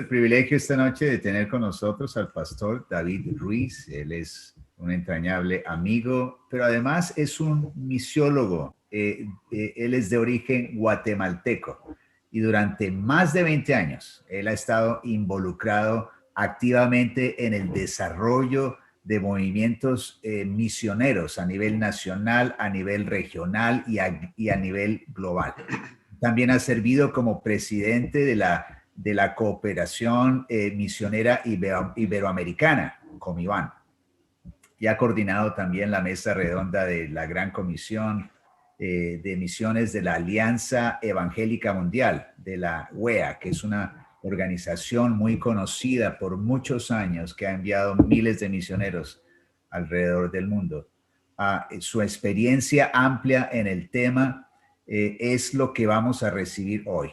el privilegio esta noche de tener con nosotros al pastor David Ruiz. Él es un entrañable amigo, pero además es un misiólogo. Él es de origen guatemalteco y durante más de 20 años él ha estado involucrado activamente en el desarrollo de movimientos misioneros a nivel nacional, a nivel regional y a nivel global. También ha servido como presidente de la Cooperación Misionera Iberoamericana, Comibán, y ha coordinado también la mesa redonda de la Gran Comisión de Misiones de la Alianza Evangélica Mundial, de la UEA, que es una organización muy conocida por muchos años que ha enviado miles de misioneros alrededor del mundo. Su experiencia amplia en el tema es lo que vamos a recibir hoy.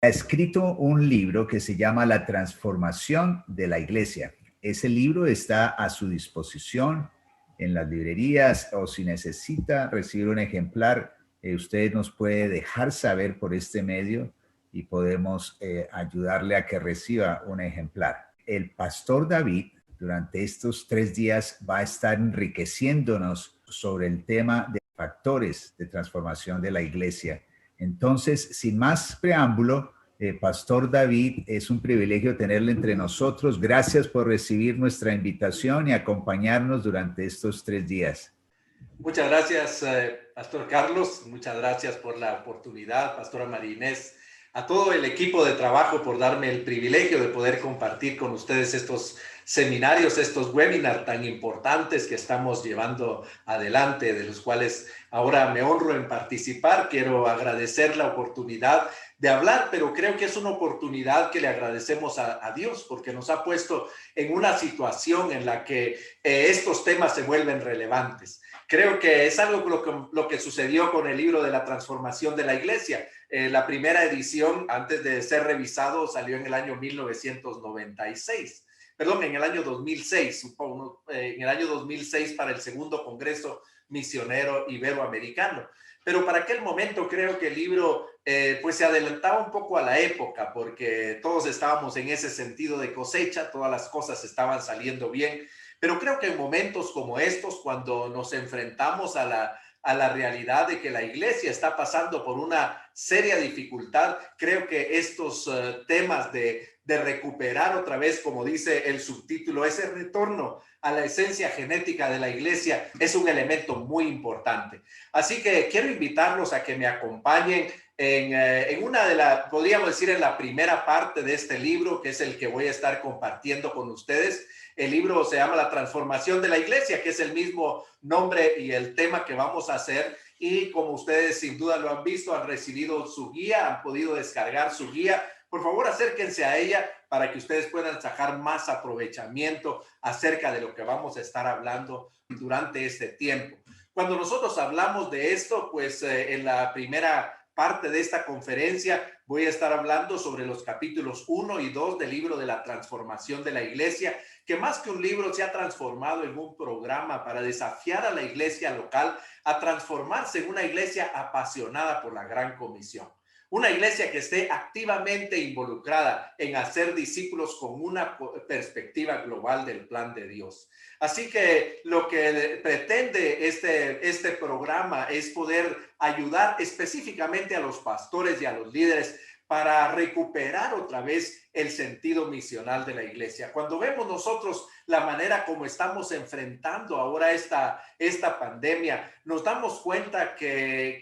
Ha escrito un libro que se llama La transformación de la iglesia. Ese libro está a su disposición en las librerías, o si necesita recibir un ejemplar, usted nos puede dejar saber por este medio y podemos ayudarle a que reciba un ejemplar. El pastor David durante estos 3 días va a estar enriqueciéndonos sobre el tema de factores de transformación de la iglesia. Entonces, sin más preámbulo, Pastor David, es un privilegio tenerle entre nosotros. Gracias por recibir nuestra invitación y acompañarnos durante estos 3 días. Muchas gracias, Pastor Carlos. Muchas gracias por la oportunidad, Pastora María Inés. A todo el equipo de trabajo por darme el privilegio de poder compartir con ustedes estos seminarios, estos webinars tan importantes que estamos llevando adelante, de los cuales ahora me honro en participar. Quiero agradecer la oportunidad de hablar, pero creo que es una oportunidad que le agradecemos a Dios, porque nos ha puesto en una situación en la que estos temas se vuelven relevantes. Creo que es algo lo que sucedió con el libro de la transformación de la iglesia. La primera edición, antes de ser revisado, salió en el año 1996. Perdón, en el año 2006, supongo, en el año 2006 para el segundo Congreso Misionero Iberoamericano. Pero para aquel momento creo que el libro pues se adelantaba un poco a la época, porque todos estábamos en ese sentido de cosecha, todas las cosas estaban saliendo bien. Pero creo que en momentos como estos, cuando nos enfrentamos a la realidad de que la iglesia está pasando por una seria dificultad, creo que estos temas de recuperar otra vez, como dice el subtítulo, ese retorno a la esencia genética de la iglesia es un elemento muy importante. Así que quiero invitarlos a que me acompañen en una de las, podríamos decir, en la primera parte de este libro, que es el que voy a estar compartiendo con ustedes. El libro se llama La transformación de la iglesia, que es el mismo nombre y el tema que vamos a hacer. Y como ustedes sin duda lo han visto, han recibido su guía, han podido descargar su guía. Por favor, acérquense a ella para que ustedes puedan sacar más aprovechamiento acerca de lo que vamos a estar hablando durante este tiempo. Cuando nosotros hablamos de esto, pues en la primera parte de esta conferencia voy a estar hablando sobre los capítulos 1 y 2 del libro de la transformación de la iglesia, que más que un libro se ha transformado en un programa para desafiar a la iglesia local a transformarse en una iglesia apasionada por la Gran Comisión. Una iglesia que esté activamente involucrada en hacer discípulos con una perspectiva global del plan de Dios. Así que lo que pretende este programa es poder ayudar específicamente a los pastores y a los líderes para recuperar otra vez el sentido misional de la iglesia. Cuando vemos nosotros la manera como estamos enfrentando ahora esta pandemia, nos damos cuenta que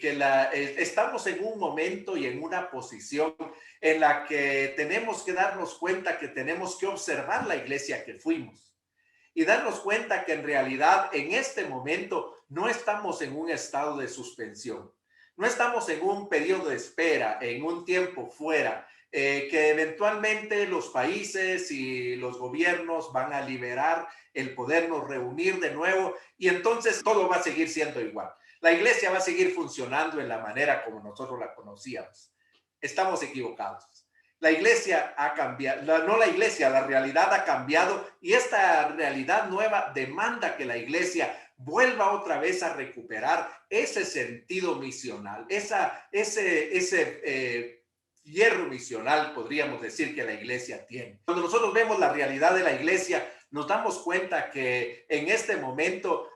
estamos en un momento y en una posición en la que tenemos que darnos cuenta que tenemos que observar la iglesia que fuimos y darnos cuenta que en realidad en este momento no estamos en un estado de suspensión. No estamos en un periodo de espera, en un tiempo fuera, que eventualmente los países y los gobiernos van a liberar el podernos reunir de nuevo y entonces todo va a seguir siendo igual. La iglesia va a seguir funcionando en la manera como nosotros la conocíamos. Estamos equivocados. La iglesia ha cambiado, no la iglesia, la realidad ha cambiado y esta realidad nueva demanda que la iglesia vuelva otra vez a recuperar ese sentido misional, ese hierro misional, podríamos decir, que la iglesia tiene. Cuando nosotros vemos la realidad de la iglesia, nos damos cuenta que en este momento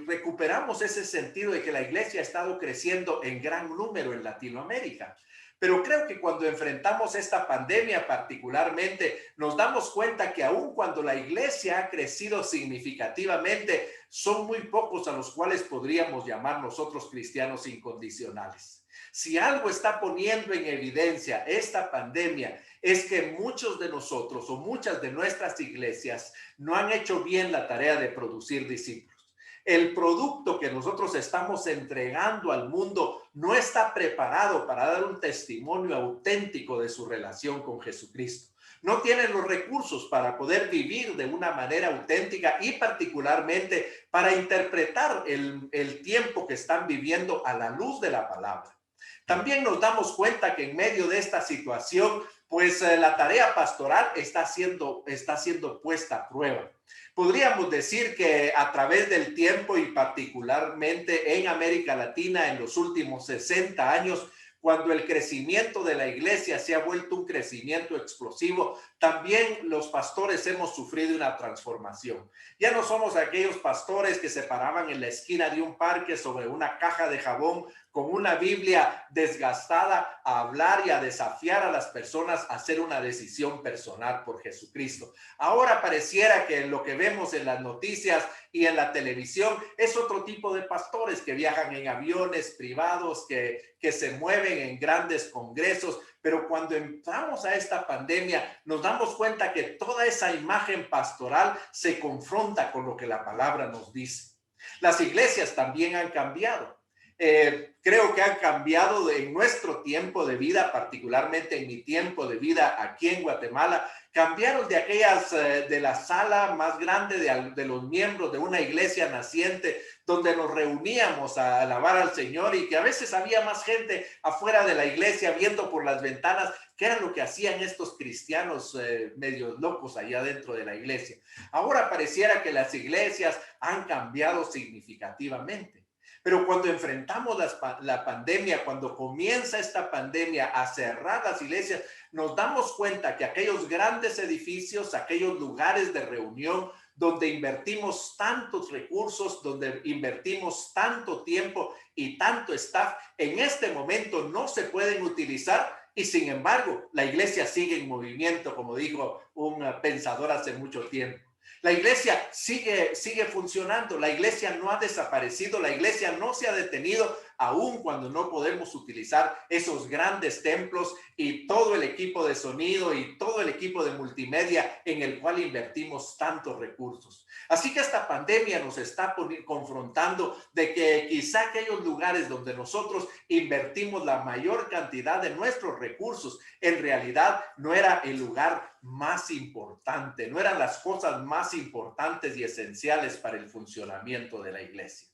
recuperamos ese sentido de que la iglesia ha estado creciendo en gran número en Latinoamérica. Pero creo que cuando enfrentamos esta pandemia particularmente, nos damos cuenta que aun cuando la iglesia ha crecido significativamente, son muy pocos a los cuales podríamos llamar nosotros cristianos incondicionales. Si algo está poniendo en evidencia esta pandemia, es que muchos de nosotros o muchas de nuestras iglesias no han hecho bien la tarea de producir discípulos. El producto que nosotros estamos entregando al mundo no está preparado para dar un testimonio auténtico de su relación con Jesucristo. No tienen los recursos para poder vivir de una manera auténtica y particularmente para interpretar el tiempo que están viviendo a la luz de la palabra. También nos damos cuenta que en medio de esta situación, pues la tarea pastoral está siendo puesta a prueba. Podríamos decir que a través del tiempo y particularmente en América Latina en los últimos 60 años, cuando el crecimiento de la iglesia se ha vuelto un crecimiento explosivo, también los pastores hemos sufrido una transformación. Ya no somos aquellos pastores que se paraban en la esquina de un parque sobre una caja de jabón con una Biblia desgastada a hablar y a desafiar a las personas a hacer una decisión personal por Jesucristo. Ahora pareciera que lo que vemos en las noticias y en la televisión es otro tipo de pastores que viajan en aviones privados, que se mueven en grandes congresos, pero cuando entramos a esta pandemia nos damos cuenta que toda esa imagen pastoral se confronta con lo que la palabra nos dice. Las iglesias también han cambiado. Creo que han cambiado en nuestro tiempo de vida, particularmente en mi tiempo de vida aquí en Guatemala. Cambiaron de aquellas, de la sala más grande de los miembros de una iglesia naciente, donde nos reuníamos a alabar al Señor y que a veces había más gente afuera de la iglesia viendo por las ventanas, que era lo que hacían estos cristianos medios locos allá dentro de la iglesia. Ahora pareciera que las iglesias han cambiado significativamente. Pero cuando enfrentamos la pandemia, cuando comienza esta pandemia a cerrar las iglesias, nos damos cuenta que aquellos grandes edificios, aquellos lugares de reunión donde invertimos tantos recursos, donde invertimos tanto tiempo y tanto staff, en este momento no se pueden utilizar y sin embargo la iglesia sigue en movimiento, como dijo un pensador hace mucho tiempo. La iglesia sigue funcionando, la iglesia no ha desaparecido, la iglesia no se ha detenido, aun cuando no podemos utilizar esos grandes templos y todo el equipo de sonido y todo el equipo de multimedia en el cual invertimos tantos recursos. Así que esta pandemia nos está confrontando de que quizá aquellos lugares donde nosotros invertimos la mayor cantidad de nuestros recursos, en realidad no era el lugar más importante, no eran las cosas más importantes y esenciales para el funcionamiento de la iglesia.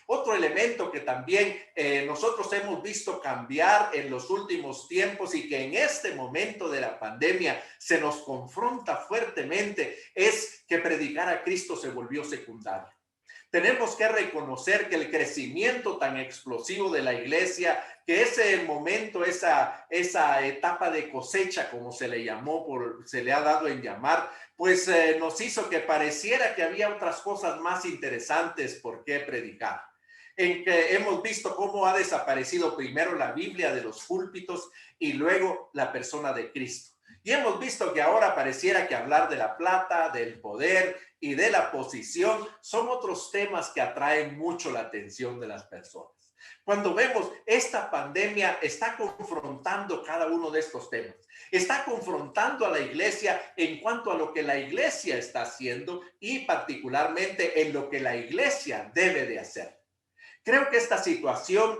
Otro elemento que también nosotros hemos visto cambiar en los últimos tiempos y que en este momento de la pandemia se nos confronta fuertemente es que predicar a Cristo se volvió secundario. Tenemos que reconocer que el crecimiento tan explosivo de la iglesia, que ese momento, esa etapa de cosecha, como se le llamó, se le ha dado en llamar, pues nos hizo que pareciera que había otras cosas más interesantes por qué predicar. En que hemos visto cómo ha desaparecido primero la Biblia de los púlpitos y luego la persona de Cristo. Y hemos visto que ahora pareciera que hablar de la plata, del poder y de la posición son otros temas que atraen mucho la atención de las personas. Cuando vemos esta pandemia está confrontando cada uno de estos temas. Está confrontando a la iglesia en cuanto a lo que la iglesia está haciendo y particularmente en lo que la iglesia debe de hacer. Creo que esta situación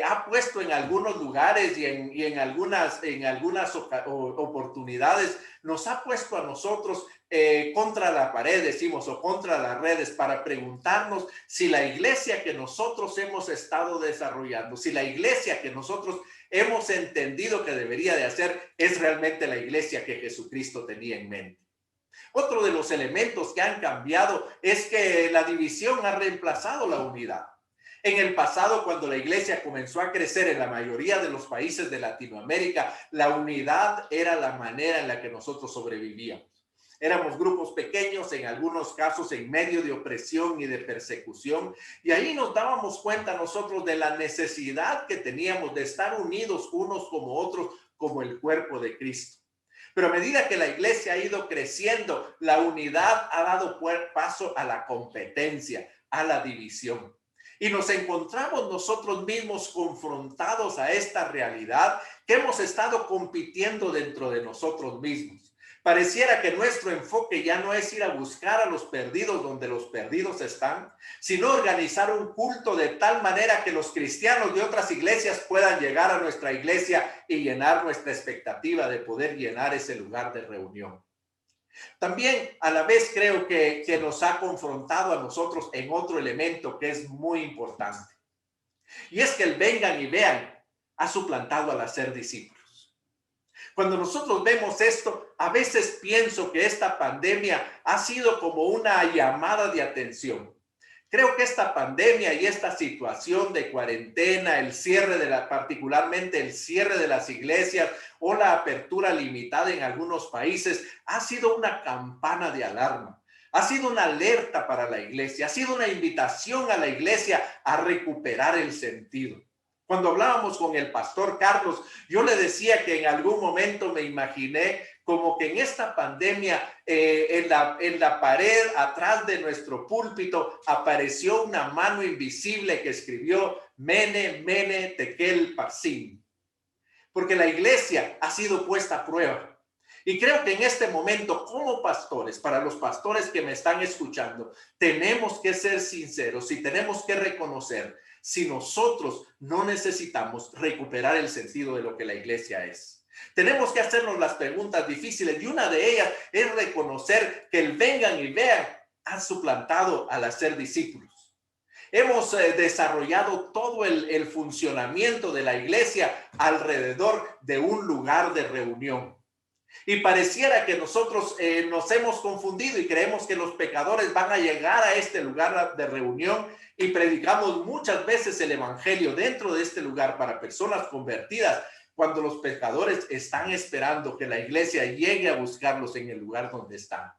ha puesto en algunos lugares y en algunas oportunidades, nos ha puesto a nosotros contra la pared, decimos, o contra las redes para preguntarnos si la iglesia que nosotros hemos estado desarrollando, si la iglesia que nosotros hemos entendido que debería de hacer es realmente la iglesia que Jesucristo tenía en mente. Otro de los elementos que han cambiado es que la división ha reemplazado la unidad. En el pasado, cuando la iglesia comenzó a crecer en la mayoría de los países de Latinoamérica, la unidad era la manera en la que nosotros sobrevivíamos. Éramos grupos pequeños, en algunos casos en medio de opresión y de persecución, y ahí nos dábamos cuenta nosotros de la necesidad que teníamos de estar unidos unos como otros, como el cuerpo de Cristo. Pero a medida que la iglesia ha ido creciendo, la unidad ha dado paso a la competencia, a la división. Y nos encontramos nosotros mismos confrontados a esta realidad que hemos estado compitiendo dentro de nosotros mismos. Pareciera que nuestro enfoque ya no es ir a buscar a los perdidos donde los perdidos están, sino organizar un culto de tal manera que los cristianos de otras iglesias puedan llegar a nuestra iglesia y llenar nuestra expectativa de poder llenar ese lugar de reunión. También a la vez creo que nos ha confrontado a nosotros en otro elemento que es muy importante. Y es que el vengan y vean ha suplantado al hacer discípulos. Cuando nosotros vemos esto, a veces pienso que esta pandemia ha sido como una llamada de atención. Creo que esta pandemia y esta situación de cuarentena, el cierre particularmente el cierre de las iglesias o la apertura limitada en algunos países, ha sido una campana de alarma. Ha sido una alerta para la iglesia, ha sido una invitación a la iglesia a recuperar el sentido. Cuando hablábamos con el pastor Carlos, yo le decía que en algún momento me imaginé como que en esta pandemia, en la pared atrás de nuestro púlpito, apareció una mano invisible que escribió Mene, Mene, Tekel, Parsim. Porque la iglesia ha sido puesta a prueba. Y creo que en este momento, como pastores, para los pastores que me están escuchando, tenemos que ser sinceros y tenemos que reconocer si nosotros no necesitamos recuperar el sentido de lo que la iglesia es. Tenemos que hacernos las preguntas difíciles y una de ellas es reconocer que el vengan y vean ha suplantado al hacer discípulos. Hemos desarrollado todo el funcionamiento de la iglesia alrededor de un lugar de reunión. Y pareciera que nosotros nos hemos confundido y creemos que los pecadores van a llegar a este lugar de reunión y predicamos muchas veces el evangelio dentro de este lugar para personas convertidas, cuando los pecadores están esperando que la iglesia llegue a buscarlos en el lugar donde están.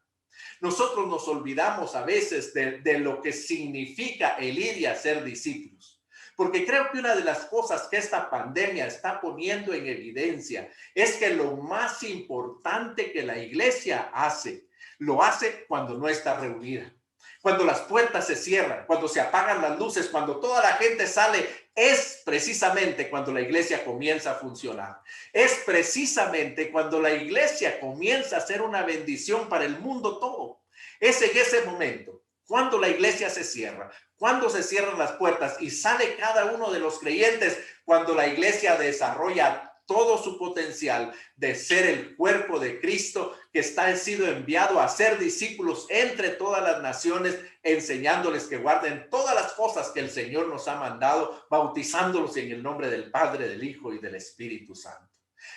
Nosotros nos olvidamos a veces de lo que significa el ir y hacer discípulos. Porque creo que una de las cosas que esta pandemia está poniendo en evidencia es que lo más importante que la iglesia hace, lo hace cuando no está reunida. Cuando las puertas se cierran, cuando se apagan las luces, cuando toda la gente sale, es precisamente cuando la iglesia comienza a funcionar. Es precisamente cuando la iglesia comienza a ser una bendición para el mundo todo. Es en ese momento, cuando la iglesia se cierra, cuando se cierran las puertas y sale cada uno de los creyentes, cuando la iglesia desarrolla todo su potencial de ser el cuerpo de Cristo que ha sido enviado a ser discípulos entre todas las naciones, enseñándoles que guarden todas las cosas que el Señor nos ha mandado, bautizándolos en el nombre del Padre, del Hijo y del Espíritu Santo.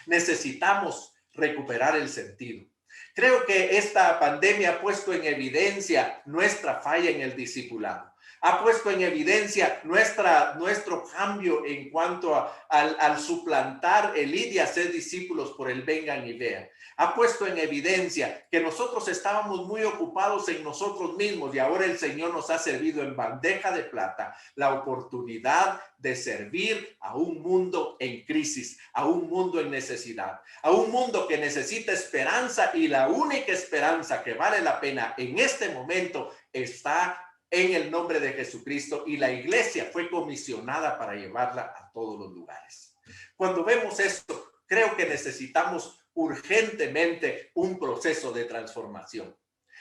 Necesitamos recuperar el sentido. Creo que esta pandemia ha puesto en evidencia nuestra falla en el discipulado. Ha puesto en evidencia nuestro cambio en cuanto al suplantar el ir y hacer discípulos por el vengan y vean. Ha puesto en evidencia que nosotros estábamos muy ocupados en nosotros mismos y ahora el Señor nos ha servido en bandeja de plata la oportunidad de servir a un mundo en crisis, a un mundo en necesidad, a un mundo que necesita esperanza, y la única esperanza que vale la pena en este momento está en el nombre de Jesucristo, y la iglesia fue comisionada para llevarla a todos los lugares. Cuando vemos esto, creo que necesitamos urgentemente un proceso de transformación.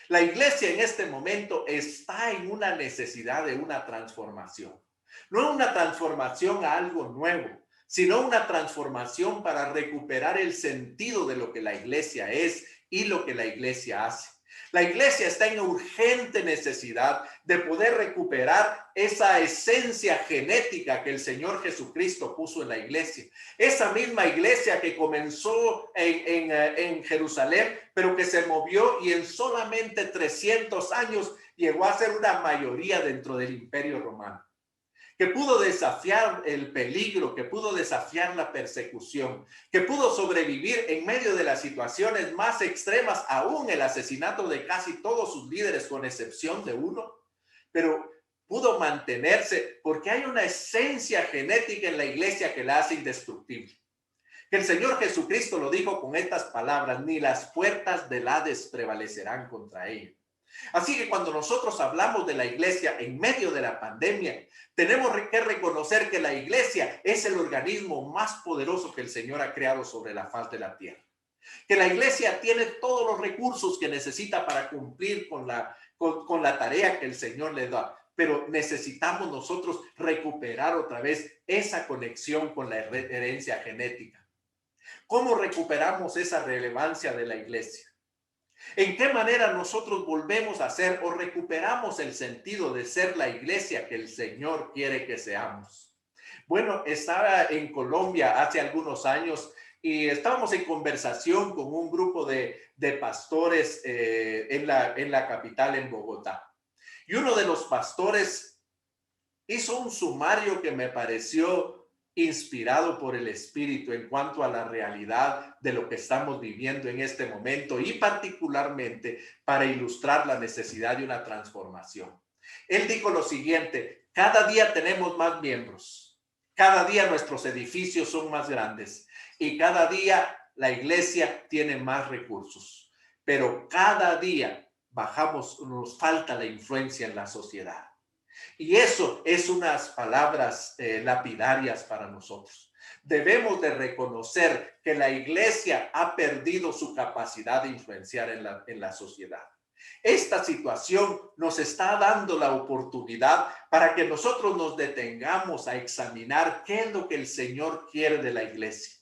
La iglesia en este momento está en una necesidad de una transformación. No una transformación a algo nuevo, sino una transformación para recuperar el sentido de lo que la iglesia es y lo que la iglesia hace. La iglesia está en urgente necesidad de poder recuperar esa esencia genética que el Señor Jesucristo puso en la iglesia. Esa misma iglesia que comenzó en Jerusalén, pero que se movió y en solamente 300 años llegó a ser una mayoría dentro del Imperio Romano. que pudo desafiar el peligro, que pudo desafiar la persecución, que pudo sobrevivir en medio de las situaciones más extremas, aún el asesinato de casi todos sus líderes, con excepción de uno, pero pudo mantenerse porque hay una esencia genética en la iglesia que la hace indestructible. Que el Señor Jesucristo lo dijo con estas palabras: ni las puertas del Hades prevalecerán contra ella. Así que cuando nosotros hablamos de la iglesia en medio de la pandemia, tenemos que reconocer que la iglesia es el organismo más poderoso que el Señor ha creado sobre la faz de la tierra. Que la iglesia tiene todos los recursos que necesita para cumplir con la tarea que el Señor le da. Pero necesitamos nosotros recuperar otra vez esa conexión con la herencia genética. ¿Cómo recuperamos esa relevancia de la iglesia? ¿En qué manera nosotros volvemos a ser o recuperamos el sentido de ser la iglesia que el Señor quiere que seamos? Bueno, estaba en Colombia hace algunos años y estábamos en conversación con un grupo de pastores en la capital, en Bogotá. Y uno de los pastores hizo un sumario que me pareció inspirado por el Espíritu en cuanto a la realidad de lo que estamos viviendo en este momento y particularmente para ilustrar la necesidad de una transformación. Él dijo lo siguiente: cada día tenemos más miembros, cada día nuestros edificios son más grandes y cada día la iglesia tiene más recursos, pero cada día nos falta la influencia en la sociedad. Y eso es unas palabras lapidarias para nosotros. Debemos de reconocer que la iglesia ha perdido su capacidad de influenciar en la sociedad. Esta situación nos está dando la oportunidad para que nosotros nos detengamos a examinar qué es lo que el Señor quiere de la iglesia.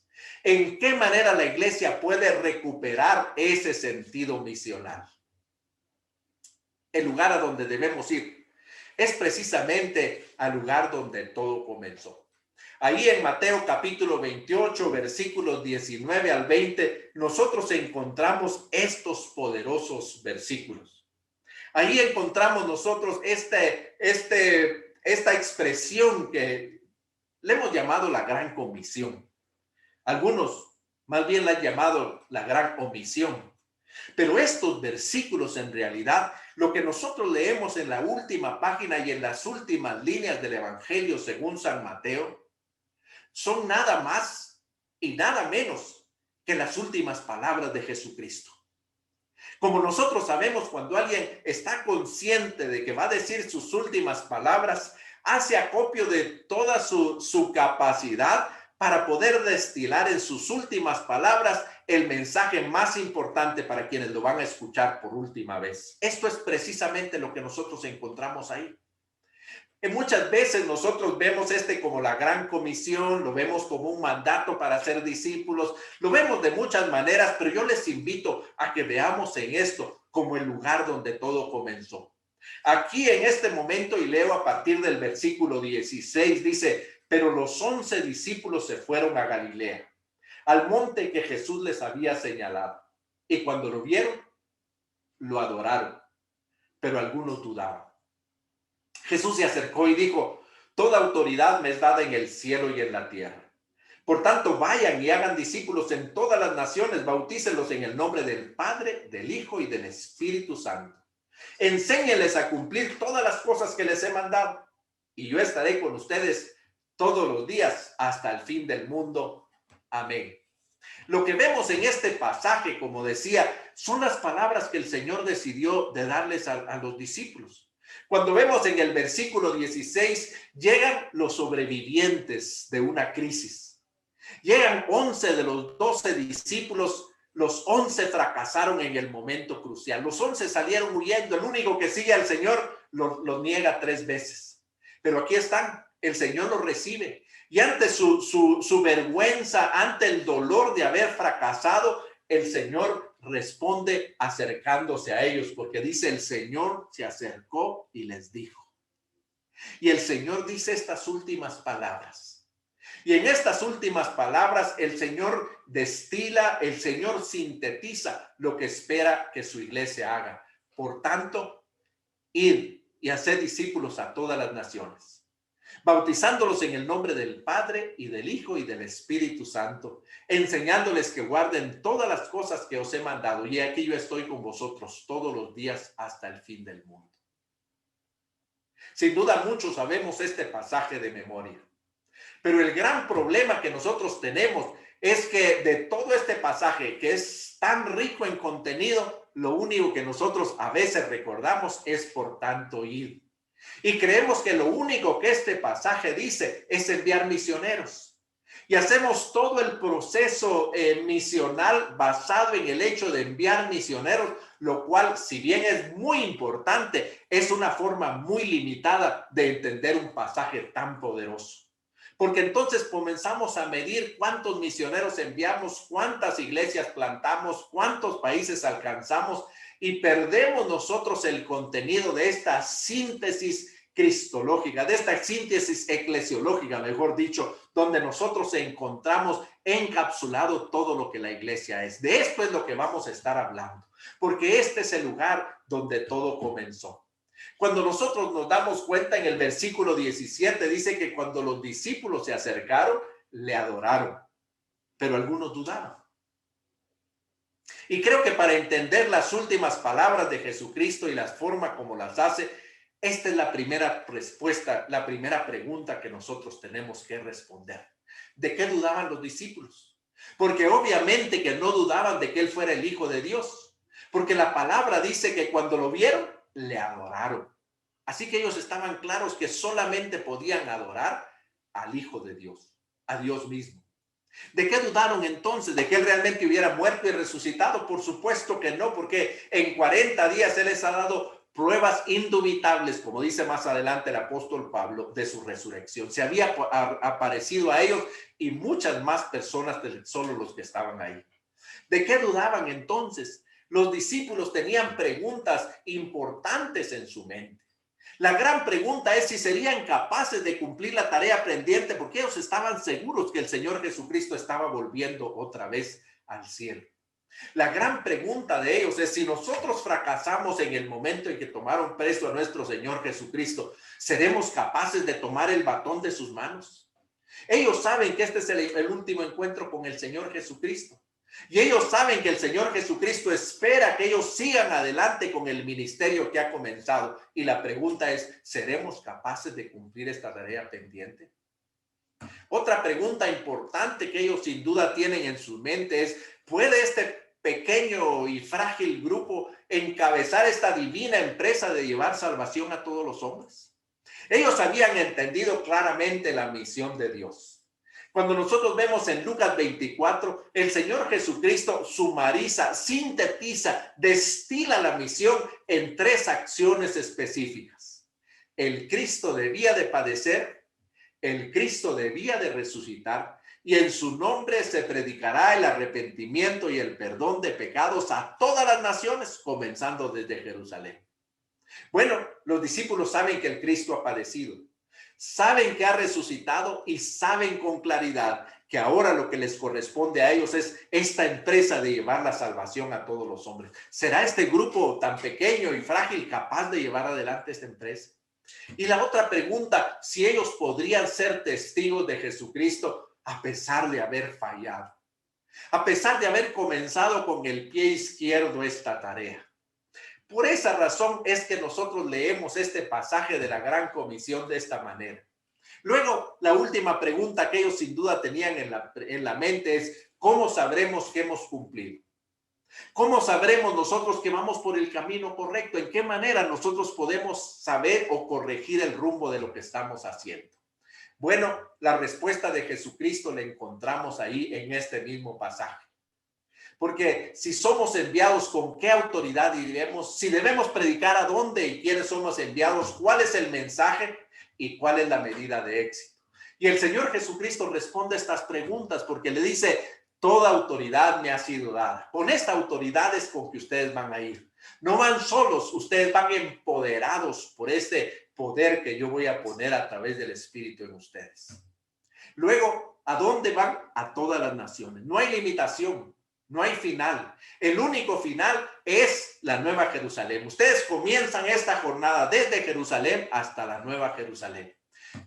En qué manera la iglesia puede recuperar ese sentido misional. El lugar a donde debemos ir es precisamente al lugar donde todo comenzó. Ahí en Mateo capítulo 28, versículos 19 al 20, nosotros encontramos estos poderosos versículos. Ahí encontramos nosotros esta expresión que le hemos llamado la gran comisión. Algunos más bien la han llamado la gran omisión. Pero estos versículos, en realidad, lo que nosotros leemos en la última página y en las últimas líneas del Evangelio según San Mateo, son nada más y nada menos que las últimas palabras de Jesucristo. Como nosotros sabemos, cuando alguien está consciente de que va a decir sus últimas palabras, hace acopio de toda su capacidad para poder destilar en sus últimas palabras el mensaje más importante para quienes lo van a escuchar por última vez. Esto es precisamente lo que nosotros encontramos ahí. Y muchas veces nosotros vemos como la gran comisión, lo vemos como un mandato para ser discípulos, lo vemos de muchas maneras, pero yo les invito a que veamos en esto como el lugar donde todo comenzó. Aquí en este momento, y leo a partir del versículo 16, dice: pero los 11 discípulos se fueron a Galilea, al monte que Jesús les había señalado. Y cuando lo vieron, lo adoraron, pero algunos dudaban. Jesús se acercó y dijo: toda autoridad me es dada en el cielo y en la tierra. Por tanto, vayan y hagan discípulos en todas las naciones, bautícenlos en el nombre del Padre, del Hijo y del Espíritu Santo. Enséñenles a cumplir todas las cosas que les he mandado, y yo estaré con ustedes todos los días hasta el fin del mundo. Amén. Lo que vemos en este pasaje, como decía, son las palabras que el Señor decidió de darles a los discípulos. Cuando vemos en el versículo 16, llegan los sobrevivientes de una crisis. Llegan 11 de los 12 discípulos. Los 11 fracasaron en el momento crucial. Los 11 salieron huyendo. El único que sigue al Señor los niega 3 veces. Pero aquí están. El Señor los recibe. Y ante su vergüenza, ante el dolor de haber fracasado, el Señor responde acercándose a ellos, porque dice: el Señor se acercó y les dijo. Y el Señor dice estas últimas palabras. Y en estas últimas palabras el Señor destila, el Señor sintetiza lo que espera que su iglesia haga. Por tanto, id y haced discípulos a todas las naciones, bautizándolos en el nombre del Padre y del Hijo y del Espíritu Santo, enseñándoles que guarden todas las cosas que os he mandado. Y aquí yo estoy con vosotros todos los días hasta el fin del mundo. Sin duda muchos sabemos este pasaje de memoria. Pero el gran problema que nosotros tenemos es que de todo este pasaje, que es tan rico en contenido, lo único que nosotros a veces recordamos es por tanto ir. Y creemos que lo único que este pasaje dice es enviar misioneros. Y hacemos todo el proceso misional basado en el hecho de enviar misioneros, lo cual, si bien es muy importante, es una forma muy limitada de entender un pasaje tan poderoso. Porque entonces comenzamos a medir cuántos misioneros enviamos, cuántas iglesias plantamos, cuántos países alcanzamos y perdemos nosotros el contenido de esta síntesis cristológica, de esta síntesis eclesiológica, mejor dicho, donde nosotros encontramos encapsulado todo lo que la iglesia es. De esto es lo que vamos a estar hablando, porque este es el lugar donde todo comenzó. Cuando nosotros nos damos cuenta, en el versículo 17 dice que cuando los discípulos se acercaron, le adoraron, pero algunos dudaron. Y creo que para entender las últimas palabras de Jesucristo y la forma como las hace, esta es la primera respuesta, la primera pregunta que nosotros tenemos que responder. ¿De qué dudaban los discípulos? Porque obviamente que no dudaban de que él fuera el Hijo de Dios, porque la palabra dice que cuando lo vieron, le adoraron. Así que ellos estaban claros que solamente podían adorar al Hijo de Dios, a Dios mismo. ¿De qué dudaron entonces? ¿De que él realmente hubiera muerto y resucitado? Por supuesto que no, porque en 40 días él les ha dado pruebas indubitables, como dice más adelante el apóstol Pablo, de su resurrección. Se había aparecido a ellos y muchas más personas que solo los que estaban ahí. ¿De qué dudaban entonces? Los discípulos tenían preguntas importantes en su mente. La gran pregunta es si serían capaces de cumplir la tarea pendiente, porque ellos estaban seguros que el Señor Jesucristo estaba volviendo otra vez al cielo. La gran pregunta de ellos es si nosotros fracasamos en el momento en que tomaron preso a nuestro Señor Jesucristo, ¿seremos capaces de tomar el batón de sus manos? Ellos saben que este es el último encuentro con el Señor Jesucristo. Y ellos saben que el Señor Jesucristo espera que ellos sigan adelante con el ministerio que ha comenzado. Y la pregunta es, ¿seremos capaces de cumplir esta tarea pendiente? Otra pregunta importante que ellos sin duda tienen en su mente es, ¿puede este pequeño y frágil grupo encabezar esta divina empresa de llevar salvación a todos los hombres? Ellos habían entendido claramente la misión de Dios. Cuando nosotros vemos en Lucas 24, el Señor Jesucristo sumariza, sintetiza, destila la misión en 3 acciones específicas. El Cristo debía de padecer, el Cristo debía de resucitar y en su nombre se predicará el arrepentimiento y el perdón de pecados a todas las naciones, comenzando desde Jerusalén. Bueno, los discípulos saben que el Cristo ha padecido. Saben que ha resucitado y saben con claridad que ahora lo que les corresponde a ellos es esta empresa de llevar la salvación a todos los hombres. ¿Será este grupo tan pequeño y frágil capaz de llevar adelante esta empresa? Y la otra pregunta, si ellos podrían ser testigos de Jesucristo a pesar de haber fallado, a pesar de haber comenzado con el pie izquierdo esta tarea. Por esa razón es que nosotros leemos este pasaje de la Gran Comisión de esta manera. Luego, la última pregunta que ellos sin duda tenían en la mente es, ¿cómo sabremos que hemos cumplido? ¿Cómo sabremos nosotros que vamos por el camino correcto? ¿En qué manera nosotros podemos saber o corregir el rumbo de lo que estamos haciendo? Bueno, la respuesta de Jesucristo la encontramos ahí en este mismo pasaje. Porque si somos enviados, ¿con qué autoridad iremos? Si debemos predicar, ¿a dónde y quiénes somos enviados? ¿Cuál es el mensaje y cuál es la medida de éxito? Y el Señor Jesucristo responde a estas preguntas porque le dice, toda autoridad me ha sido dada. Con esta autoridad es con que ustedes van a ir. No van solos, ustedes van empoderados por este poder que yo voy a poner a través del Espíritu en ustedes. Luego, ¿a dónde van? A todas las naciones. No hay limitación. No hay final. El único final es la Nueva Jerusalén. Ustedes comienzan esta jornada desde Jerusalén hasta la Nueva Jerusalén.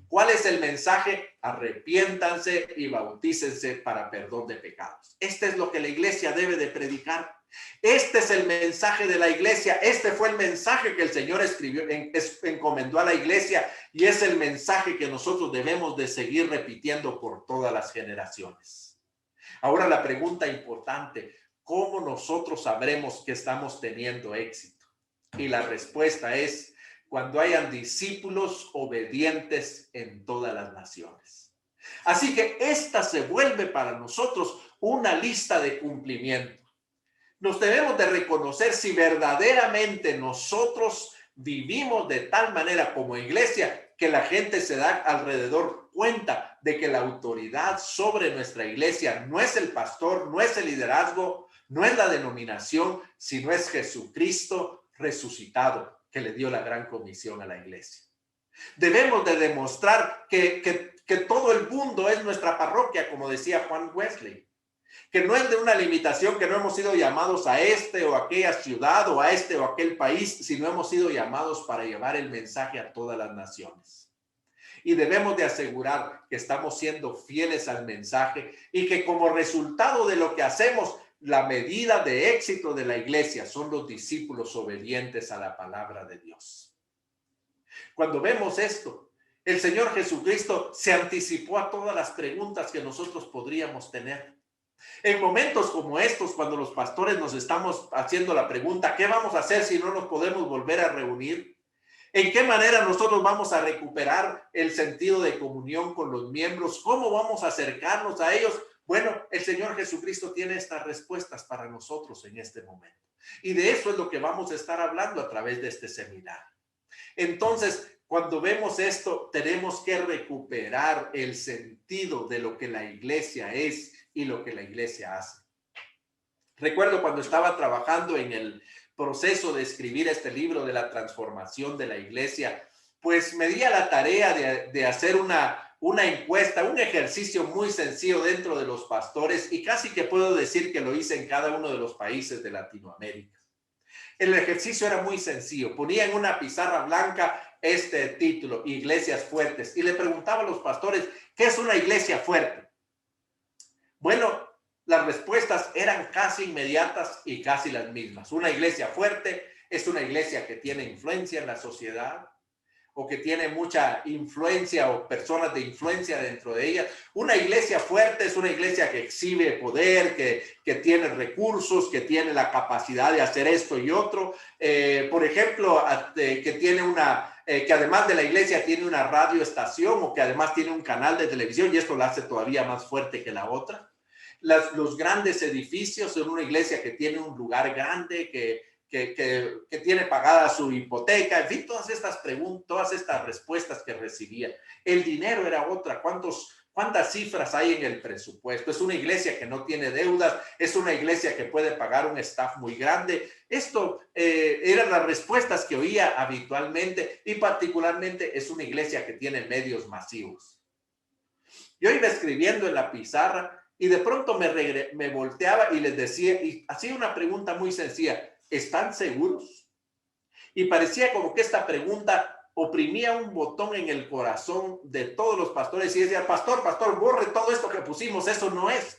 ¿Cuál es el mensaje? Arrepiéntanse y bautícense para perdón de pecados. Este es lo que la iglesia debe de predicar. Este es el mensaje de la iglesia. Este fue el mensaje que el Señor encomendó a la iglesia, y es el mensaje que nosotros debemos de seguir repitiendo por todas las generaciones. Ahora la pregunta importante: ¿cómo nosotros sabremos que estamos teniendo éxito? Y la respuesta es: cuando hayan discípulos obedientes en todas las naciones. Así que esta se vuelve para nosotros una lista de cumplimiento. Nos debemos de reconocer si verdaderamente nosotros vivimos de tal manera como iglesia que la gente se da alrededor cuenta de que la autoridad sobre nuestra iglesia no es el pastor, no es el liderazgo, no es la denominación, sino es Jesucristo resucitado, que le dio la gran comisión a la iglesia. Debemos de demostrar que todo el mundo es nuestra parroquia, como decía Juan Wesley, que no es de una limitación, que no hemos sido llamados a este o aquella ciudad o a este o aquel país, sino hemos sido llamados para llevar el mensaje a todas las naciones. Y debemos de asegurar que estamos siendo fieles al mensaje y que como resultado de lo que hacemos, la medida de éxito de la iglesia son los discípulos obedientes a la palabra de Dios. Cuando vemos esto, el Señor Jesucristo se anticipó a todas las preguntas que nosotros podríamos tener. En momentos como estos, cuando los pastores nos estamos haciendo la pregunta: ¿qué vamos a hacer si no nos podemos volver a reunir? ¿En qué manera nosotros vamos a recuperar el sentido de comunión con los miembros? ¿Cómo vamos a acercarnos a ellos? Bueno, el Señor Jesucristo tiene estas respuestas para nosotros en este momento. Y de eso es lo que vamos a estar hablando a través de este seminario. Entonces, cuando vemos esto, tenemos que recuperar el sentido de lo que la iglesia es y lo que la iglesia hace. Recuerdo cuando estaba trabajando en el proceso de escribir este libro de la transformación de la iglesia, pues me di a la tarea de hacer una encuesta, un ejercicio muy sencillo dentro de los pastores, y casi que puedo decir que lo hice en cada uno de los países de Latinoamérica. El ejercicio era muy sencillo. Ponía en una pizarra blanca este título: Iglesias fuertes, y le preguntaba a los pastores: ¿qué es una iglesia fuerte? Bueno, las respuestas eran casi inmediatas y casi las mismas. Una iglesia fuerte es una iglesia que tiene influencia en la sociedad, o que tiene mucha influencia o personas de influencia dentro de ella. Una iglesia fuerte es una iglesia que exhibe poder, que tiene recursos, que tiene la capacidad de hacer esto y otro. Por ejemplo, que tiene que además de la iglesia tiene una radioestación, o que además tiene un canal de televisión, y esto la hace todavía más fuerte que la otra. Los grandes edificios son una iglesia que tiene un lugar grande, que tiene pagada su hipoteca, en fin, todas estas preguntas, todas estas respuestas que recibía. El dinero era otra. ¿Cuántas cifras hay en el presupuesto? Es una iglesia que no tiene deudas, es una iglesia que puede pagar un staff muy grande. Esto eran las respuestas que oía habitualmente, y particularmente es una iglesia que tiene medios masivos. Yo iba escribiendo en la pizarra y de pronto me volteaba y les decía, y hacía una pregunta muy sencilla: ¿están seguros? Y parecía como que esta pregunta oprimía un botón en el corazón de todos los pastores, y decía: pastor, borre todo esto que pusimos, eso no es.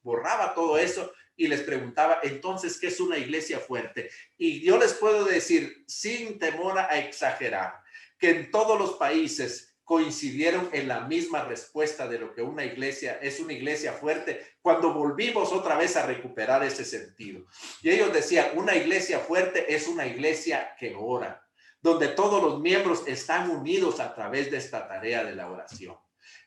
Borraba todo eso y les preguntaba: entonces, ¿qué es una iglesia fuerte? Y yo les puedo decir, sin temor a exagerar, que en todos los países coincidieron en la misma respuesta de lo que una iglesia es una iglesia fuerte, cuando volvimos otra vez a recuperar ese sentido. Y ellos decían: una iglesia fuerte es una iglesia que ora, donde todos los miembros están unidos a través de esta tarea de la oración.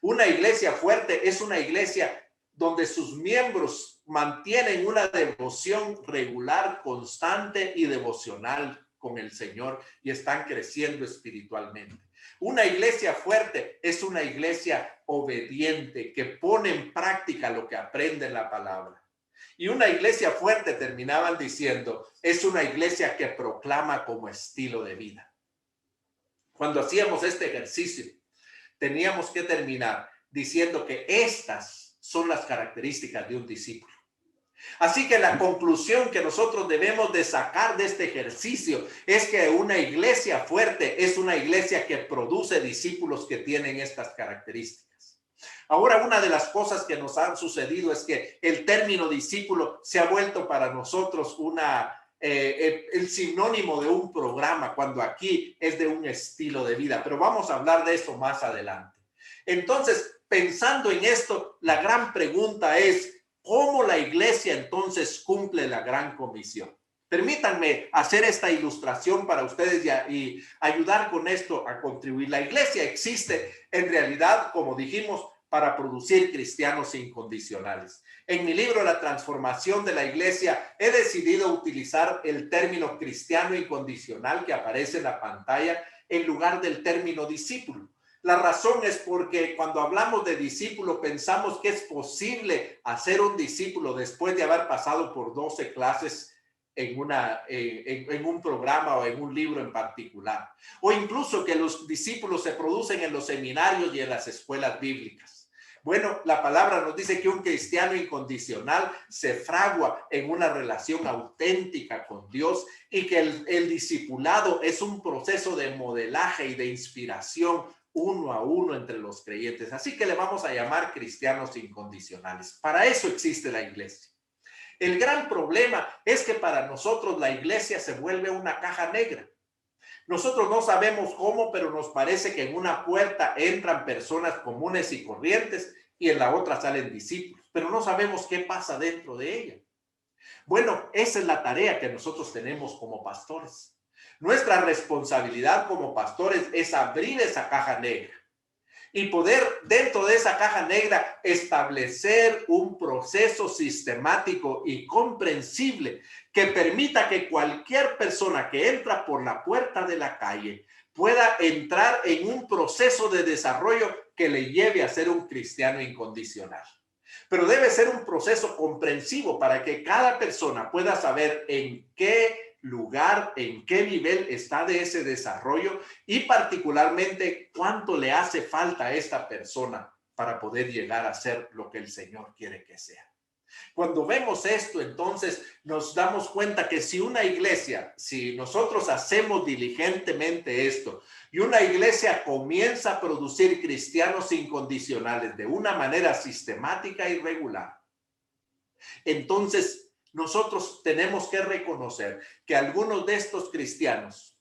Una iglesia fuerte es una iglesia donde sus miembros mantienen una devoción regular, constante y devocional con el Señor, y están creciendo espiritualmente. Una iglesia fuerte es una iglesia obediente, que pone en práctica lo que aprende en la palabra. Y una iglesia fuerte, terminaban diciendo, es una iglesia que proclama como estilo de vida. Cuando hacíamos este ejercicio, teníamos que terminar diciendo que estas son las características de un discípulo. Así que la conclusión que nosotros debemos de sacar de este ejercicio es que una iglesia fuerte es una iglesia que produce discípulos que tienen estas características. Ahora, una de las cosas que nos han sucedido es que el término discípulo se ha vuelto para nosotros el sinónimo de un programa, cuando aquí es de un estilo de vida. Pero vamos a hablar de eso más adelante. Entonces, pensando en esto, la gran pregunta es, ¿cómo la iglesia entonces cumple la gran comisión? Permítanme hacer esta ilustración para ustedes y ayudar con esto a contribuir. La iglesia existe en realidad, como dijimos, para producir cristianos incondicionales. En mi libro La transformación de la iglesia he decidido utilizar el término cristiano incondicional que aparece en la pantalla en lugar del término discípulo. La razón es porque cuando hablamos de discípulo pensamos que es posible hacer un discípulo después de haber pasado por 12 clases en un programa o en un libro en particular. O incluso que los discípulos se producen en los seminarios y en las escuelas bíblicas. Bueno, la palabra nos dice que un cristiano incondicional se fragua en una relación auténtica con Dios y que el discipulado es un proceso de modelaje y de inspiración uno a uno entre los creyentes. Así que le vamos a llamar cristianos incondicionales. Para eso existe la iglesia. El gran problema es que para nosotros la iglesia se vuelve una caja negra. Nosotros no sabemos cómo, pero nos parece que en una puerta entran personas comunes y corrientes y en la otra salen discípulos, pero no sabemos qué pasa dentro de ella. Bueno, esa es la tarea que nosotros tenemos como pastores. Nuestra responsabilidad como pastores es abrir esa caja negra y poder dentro de esa caja negra establecer un proceso sistemático y comprensible que permita que cualquier persona que entra por la puerta de la calle pueda entrar en un proceso de desarrollo que le lleve a ser un cristiano incondicional. Pero debe ser un proceso comprensivo para que cada persona pueda saber en qué lugar, en qué nivel está de ese desarrollo y particularmente cuánto le hace falta a esta persona para poder llegar a ser lo que el Señor quiere que sea. Cuando vemos esto, entonces nos damos cuenta que si una iglesia, si nosotros hacemos diligentemente esto y una iglesia comienza a producir cristianos incondicionales de una manera sistemática y regular, entonces nosotros tenemos que reconocer que algunos de estos cristianos,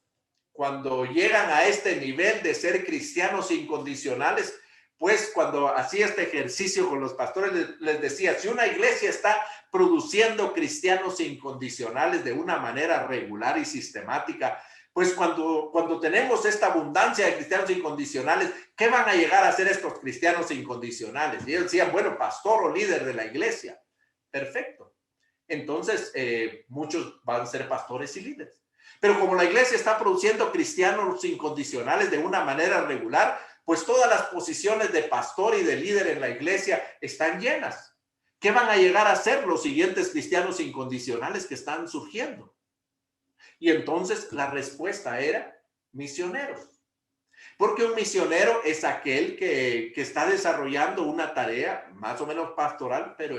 cuando llegan a este nivel de ser cristianos incondicionales, pues cuando hacía este ejercicio con los pastores les decía, si una iglesia está produciendo cristianos incondicionales de una manera regular y sistemática, pues cuando tenemos esta abundancia de cristianos incondicionales, ¿qué van a llegar a ser estos cristianos incondicionales? Y ellos decían, bueno, pastor o líder de la iglesia. Perfecto. Entonces, muchos van a ser pastores y líderes. Pero como la iglesia está produciendo cristianos incondicionales de una manera regular, pues todas las posiciones de pastor y de líder en la iglesia están llenas. ¿Qué van a llegar a ser los siguientes cristianos incondicionales que están surgiendo? Y entonces la respuesta era misioneros. Porque un misionero es aquel que está desarrollando una tarea más o menos pastoral, pero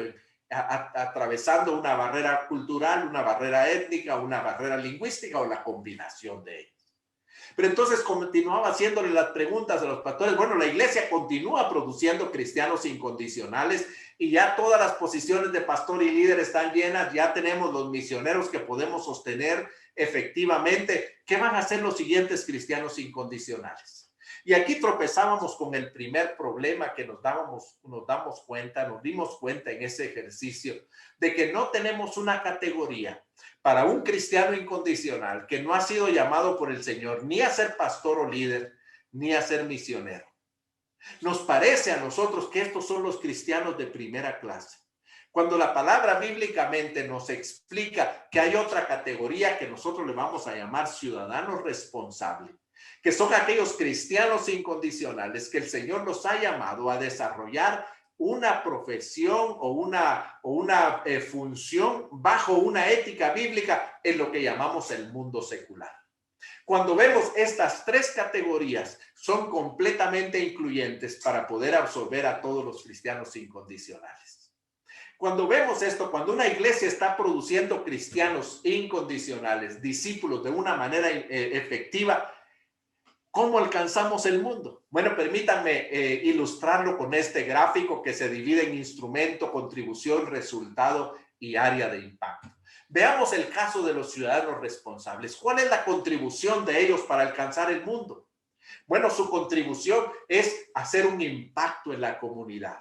atravesando una barrera cultural, una barrera étnica, una barrera lingüística o la combinación de ellas. Pero entonces continuaba haciéndole las preguntas a los pastores. Bueno, la iglesia continúa produciendo cristianos incondicionales y ya todas las posiciones de pastor y líder están llenas. Ya tenemos los misioneros que podemos sostener efectivamente. ¿Qué van a hacer los siguientes cristianos incondicionales? Y aquí tropezábamos con el primer problema que nos dimos cuenta en ese ejercicio, de que no tenemos una categoría para un cristiano incondicional que no ha sido llamado por el Señor ni a ser pastor o líder, ni a ser misionero. Nos parece a nosotros que estos son los cristianos de primera clase, cuando la palabra bíblicamente nos explica que hay otra categoría que nosotros le vamos a llamar ciudadanos responsables, que son aquellos cristianos incondicionales que el Señor nos ha llamado a desarrollar una profesión o una función bajo una ética bíblica en lo que llamamos el mundo secular. Cuando vemos estas tres categorías, son completamente incluyentes para poder absorber a todos los cristianos incondicionales. Cuando vemos esto, cuando una iglesia está produciendo cristianos incondicionales, discípulos de una manera efectiva, ¿cómo alcanzamos el mundo? Bueno, permítanme ilustrarlo con este gráfico que se divide en instrumento, contribución, resultado y área de impacto. Veamos el caso de los ciudadanos responsables. ¿Cuál es la contribución de ellos para alcanzar el mundo? Bueno, su contribución es hacer un impacto en la comunidad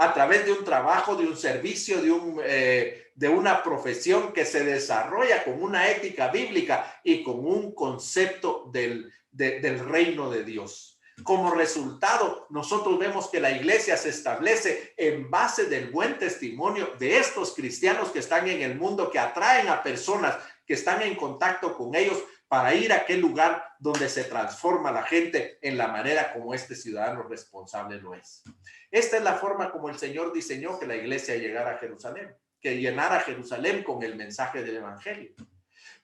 a través de un trabajo, de un servicio, de una profesión que se desarrolla con una ética bíblica y con un concepto del reino de Dios. Como resultado, nosotros vemos que la iglesia se establece en base del buen testimonio de estos cristianos que están en el mundo, que atraen a personas que están en contacto con ellos para ir a aquel lugar donde se transforma la gente en la manera como este ciudadano responsable lo es. Esta es la forma como el Señor diseñó que la iglesia llegara a Jerusalén, que llenara Jerusalén con el mensaje del evangelio.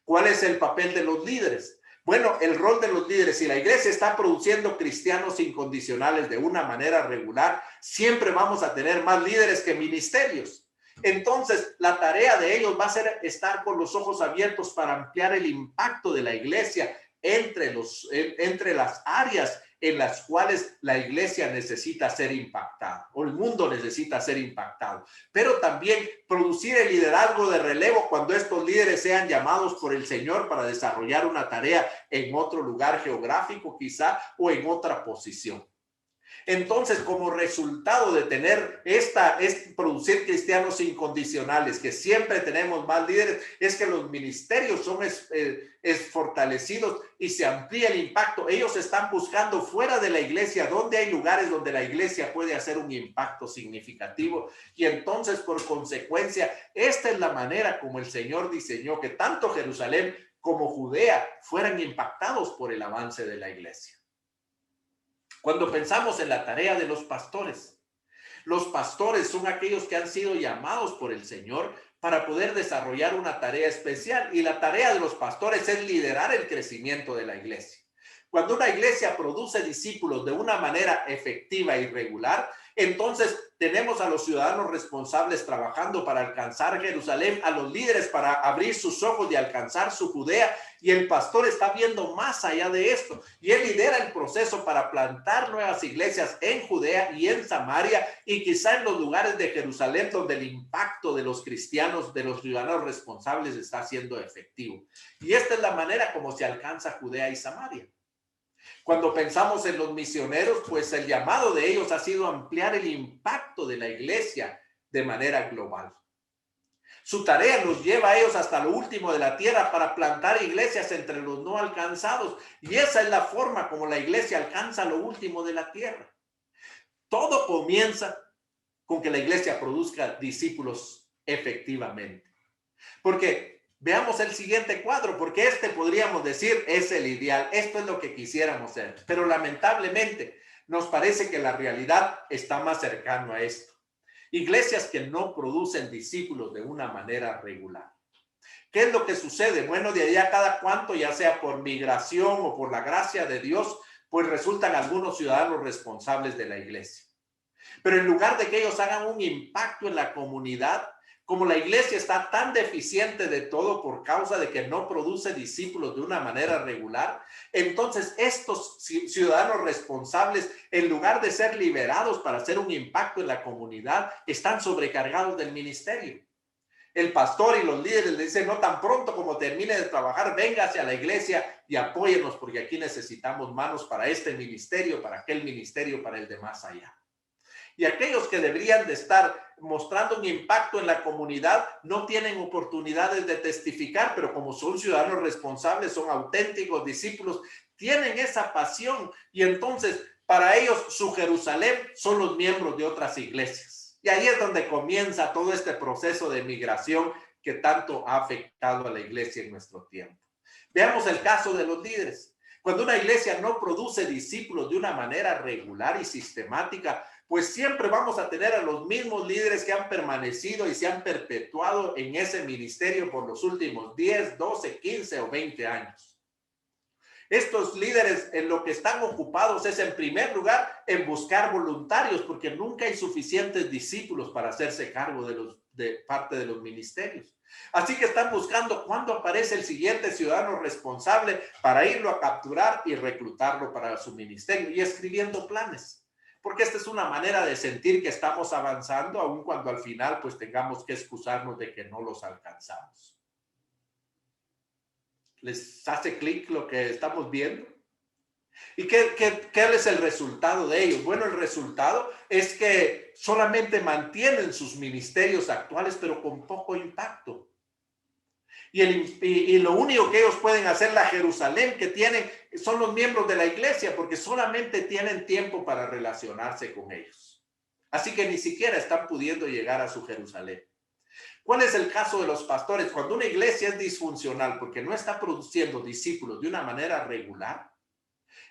¿Cuál es el papel de los líderes? Bueno, el rol de los líderes, si la iglesia está produciendo cristianos incondicionales de una manera regular, siempre vamos a tener más líderes que ministerios. Entonces, la tarea de ellos va a ser estar con los ojos abiertos para ampliar el impacto de la iglesia entre las áreas en las cuales la iglesia necesita ser impactada o el mundo necesita ser impactado, pero también producir el liderazgo de relevo cuando estos líderes sean llamados por el Señor para desarrollar una tarea en otro lugar geográfico quizá o en otra posición. Entonces, como resultado de tener producir cristianos incondicionales, que siempre tenemos más líderes, es que los ministerios son fortalecidos y se amplía el impacto. Ellos están buscando fuera de la iglesia, donde hay lugares donde la iglesia puede hacer un impacto significativo. Y entonces, por consecuencia, esta es la manera como el Señor diseñó que tanto Jerusalén como Judea fueran impactados por el avance de la iglesia. Cuando pensamos en la tarea de los pastores son aquellos que han sido llamados por el Señor para poder desarrollar una tarea especial. Y la tarea de los pastores es liderar el crecimiento de la iglesia. Cuando una iglesia produce discípulos de una manera efectiva y regular, entonces tenemos a los ciudadanos responsables trabajando para alcanzar Jerusalén, a los líderes para abrir sus ojos y alcanzar su Judea, y el pastor está viendo más allá de esto, y él lidera el proceso para plantar nuevas iglesias en Judea y en Samaria, y quizá en los lugares de Jerusalén donde el impacto de los cristianos, de los ciudadanos responsables está siendo efectivo. Y esta es la manera como se alcanza Judea y Samaria. Cuando pensamos en los misioneros, pues el llamado de ellos ha sido ampliar el impacto de la iglesia de manera global. Su tarea los lleva a ellos hasta lo último de la tierra para plantar iglesias entre los no alcanzados. Y esa es la forma como la iglesia alcanza lo último de la tierra. Todo comienza con que la iglesia produzca discípulos efectivamente. Porque veamos el siguiente cuadro, porque podríamos decir es el ideal, esto es lo que quisiéramos ser, pero lamentablemente nos parece que la realidad está más cercano a esto. Iglesias que no producen discípulos de una manera regular. ¿Qué es lo que sucede? Bueno, de allá cada cuanto, ya sea por migración o por la gracia de Dios, pues resultan algunos ciudadanos responsables de la iglesia. Pero en lugar de que ellos hagan un impacto en la comunidad, como la iglesia está tan deficiente de todo por causa de que no produce discípulos de una manera regular, entonces estos ciudadanos responsables, en lugar de ser liberados para hacer un impacto en la comunidad, están sobrecargados del ministerio. El pastor y los líderes le dicen, no, tan pronto como termine de trabajar, véngase a la iglesia y apóyenos, porque aquí necesitamos manos para este ministerio, para aquel ministerio, para el de más allá. Y aquellos que deberían de estar mostrando un impacto en la comunidad no tienen oportunidades de testificar, pero como son ciudadanos responsables, son auténticos discípulos, tienen esa pasión, y entonces para ellos su Jerusalén son los miembros de otras iglesias. Y ahí es donde comienza todo este proceso de migración que tanto ha afectado a la iglesia en nuestro tiempo. Veamos el caso de los líderes. Cuando una iglesia no produce discípulos de una manera regular y sistemática, pues siempre vamos a tener a los mismos líderes que han permanecido y se han perpetuado en ese ministerio por los últimos 10, 12, 15 o 20 años. Estos líderes en lo que están ocupados es en primer lugar en buscar voluntarios, porque nunca hay suficientes discípulos para hacerse cargo de parte de los ministerios. Así que están buscando cuándo aparece el siguiente ciudadano responsable para irlo a capturar y reclutarlo para su ministerio, y escribiendo planes. Porque esta es una manera de sentir que estamos avanzando, aun cuando al final pues tengamos que excusarnos de que no los alcanzamos. ¿Les hace clic lo que estamos viendo? ¿Y qué es el resultado de ellos? Bueno, el resultado es que solamente mantienen sus ministerios actuales, pero con poco impacto. Y lo único que ellos pueden hacer, la Jerusalén que tienen, son los miembros de la iglesia, porque solamente tienen tiempo para relacionarse con ellos. Así que ni siquiera están pudiendo llegar a su Jerusalén. ¿Cuál es el caso de los pastores? Cuando una iglesia es disfuncional porque no está produciendo discípulos de una manera regular,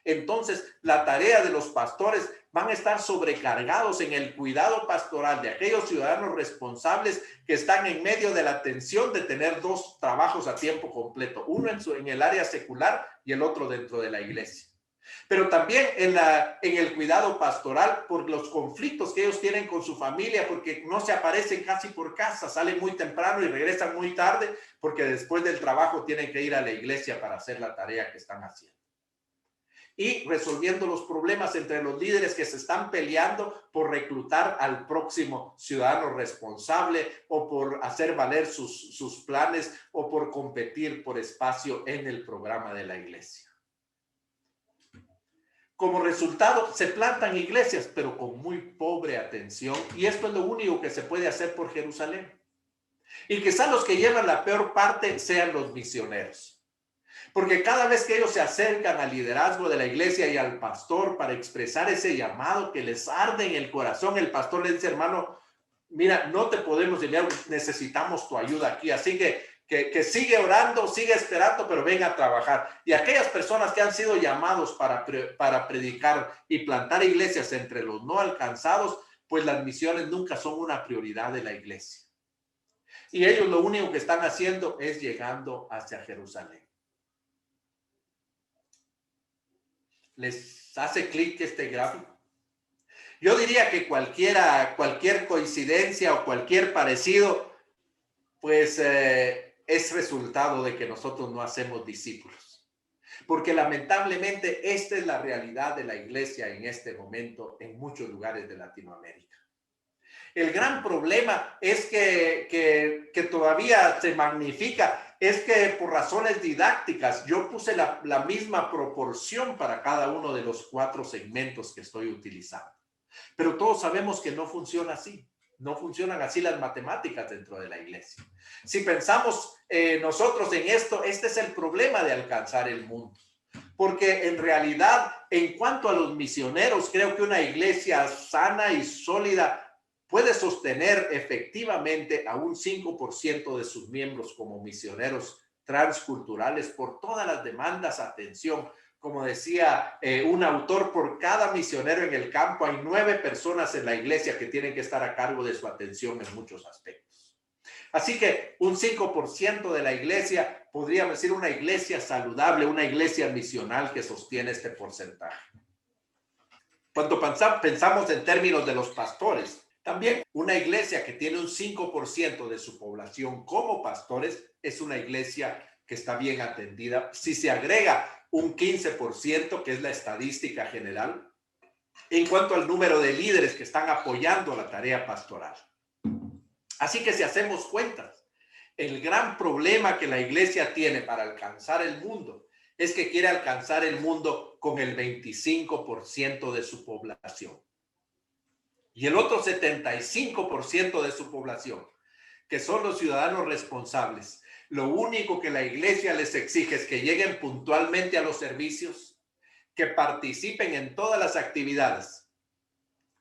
entonces la tarea de los pastores van a estar sobrecargados en el cuidado pastoral de aquellos ciudadanos responsables que están en medio de la tensión de tener dos trabajos a tiempo completo, uno en el área secular y el otro dentro de la iglesia. Pero también en el cuidado pastoral por los conflictos que ellos tienen con su familia, porque no se aparecen casi por casa, salen muy temprano y regresan muy tarde, porque después del trabajo tienen que ir a la iglesia para hacer la tarea que están haciendo. Y resolviendo los problemas entre los líderes que se están peleando por reclutar al próximo ciudadano responsable o por hacer valer sus planes o por competir por espacio en el programa de la iglesia. Como resultado, se plantan iglesias, pero con muy pobre atención, y esto es lo único que se puede hacer por Jerusalén. Y quizás los que llevan la peor parte sean los misioneros. Porque cada vez que ellos se acercan al liderazgo de la iglesia y al pastor para expresar ese llamado que les arde en el corazón, el pastor les dice, hermano, mira, no te podemos enviar, necesitamos tu ayuda aquí, así que sigue orando, sigue esperando, pero ven a trabajar. Y aquellas personas que han sido llamados para predicar y plantar iglesias entre los no alcanzados, pues las misiones nunca son una prioridad de la iglesia. Y ellos lo único que están haciendo es llegando hacia Jerusalén. ¿Les hace clic este gráfico? Yo diría que cualquier coincidencia o cualquier parecido, pues es resultado de que nosotros no hacemos discípulos. Porque lamentablemente esta es la realidad de la iglesia en este momento en muchos lugares de Latinoamérica. El gran problema es que todavía se magnifica, es que por razones didácticas yo puse la misma proporción para cada uno de los 4 segmentos que estoy utilizando. Pero todos sabemos que no funciona así. No funcionan así las matemáticas dentro de la iglesia. Si pensamos nosotros en esto, este es el problema de alcanzar el mundo. Porque en realidad, en cuanto a los misioneros, creo que una iglesia sana y sólida puede sostener efectivamente a un 5% de sus miembros como misioneros transculturales por todas las demandas, atención. Como decía un autor, por cada misionero en el campo hay 9 personas en la iglesia que tienen que estar a cargo de su atención en muchos aspectos. Así que un 5% de la iglesia, podríamos decir una iglesia saludable, una iglesia misional que sostiene este porcentaje. Cuando pensamos en términos de los pastores, también una iglesia que tiene un 5% de su población como pastores es una iglesia que está bien atendida. Si se agrega un 15%, que es la estadística general, en cuanto al número de líderes que están apoyando la tarea pastoral. Así que si hacemos cuentas, el gran problema que la iglesia tiene para alcanzar el mundo es que quiere alcanzar el mundo con el 25% de su población. Y el otro 75% de su población, que son los ciudadanos responsables, lo único que la iglesia les exige es que lleguen puntualmente a los servicios, que participen en todas las actividades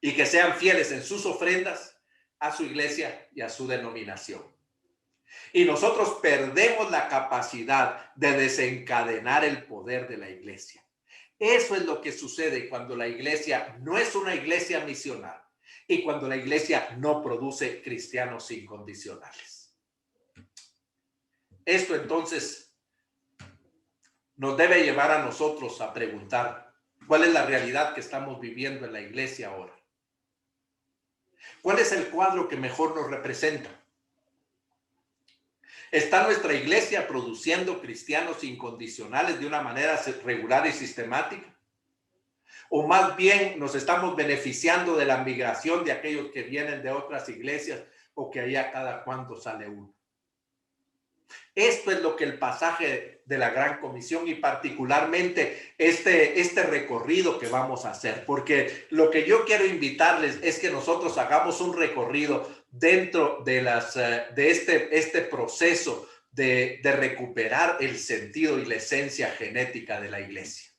y que sean fieles en sus ofrendas a su iglesia y a su denominación. Y nosotros perdemos la capacidad de desencadenar el poder de la iglesia. Eso es lo que sucede cuando la iglesia no es una iglesia misional y cuando la iglesia no produce cristianos incondicionales. Esto entonces nos debe llevar a nosotros a preguntar cuál es la realidad que estamos viviendo en la iglesia ahora. ¿Cuál es el cuadro que mejor nos representa? ¿Está nuestra iglesia produciendo cristianos incondicionales de una manera regular y sistemática? ¿O más bien nos estamos beneficiando de la migración de aquellos que vienen de otras iglesias o que allá cada cuánto sale uno? Esto es lo que el pasaje de la Gran Comisión y particularmente este recorrido que vamos a hacer, porque lo que yo quiero invitarles es que nosotros hagamos un recorrido dentro de este proceso de recuperar el sentido y la esencia genética de la iglesia.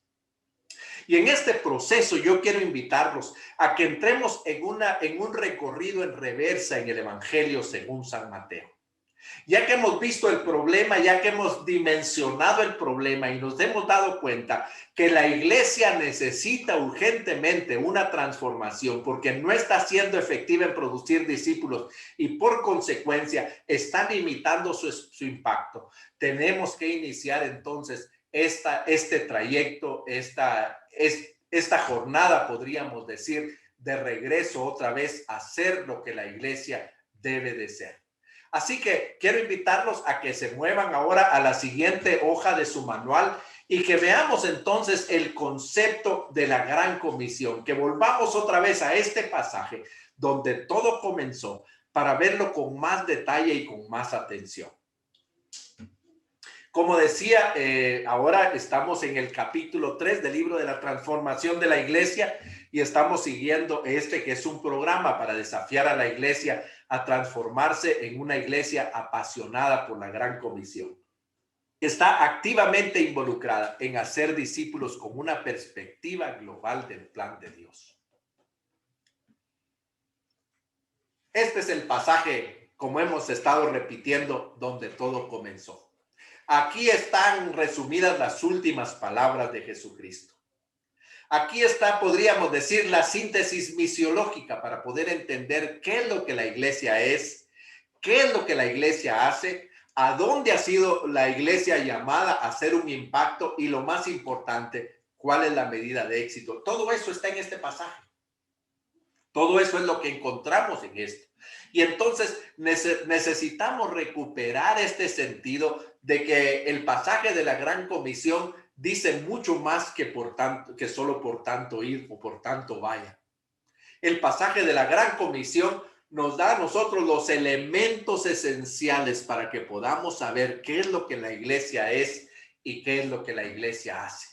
Y en este proceso yo quiero invitarlos a que entremos en un recorrido en reversa en el Evangelio según San Mateo. Ya que hemos visto el problema, ya que hemos dimensionado el problema y nos hemos dado cuenta que la iglesia necesita urgentemente una transformación porque no está siendo efectiva en producir discípulos y por consecuencia está limitando su impacto. Tenemos que iniciar entonces este trayecto, esta jornada, podríamos decir, de regreso otra vez a ser lo que la iglesia debe de ser. Así que quiero invitarlos a que se muevan ahora a la siguiente hoja de su manual y que veamos entonces el concepto de la Gran Comisión, que volvamos otra vez a este pasaje donde todo comenzó para verlo con más detalle y con más atención. Como decía, ahora estamos en el capítulo 3 del libro de la transformación de la iglesia y estamos siguiendo que es un programa para desafiar a la iglesia a transformarse en una iglesia apasionada por la Gran Comisión. Está activamente involucrada en hacer discípulos con una perspectiva global del plan de Dios. Este es el pasaje, como hemos estado repitiendo, donde todo comenzó. Aquí están resumidas las últimas palabras de Jesucristo. Aquí está, podríamos decir, la síntesis misiológica para poder entender qué es lo que la iglesia es, qué es lo que la iglesia hace, a dónde ha sido la iglesia llamada a hacer un impacto y lo más importante, cuál es la medida de éxito. Todo eso está en este pasaje. Todo eso es lo que encontramos en esto. Y entonces necesitamos recuperar este sentido de que el pasaje de la Gran Comisión dice mucho más que solo por tanto ir o por tanto vaya. El pasaje de la Gran Comisión nos da a nosotros los elementos esenciales para que podamos saber qué es lo que la iglesia es y qué es lo que la iglesia hace.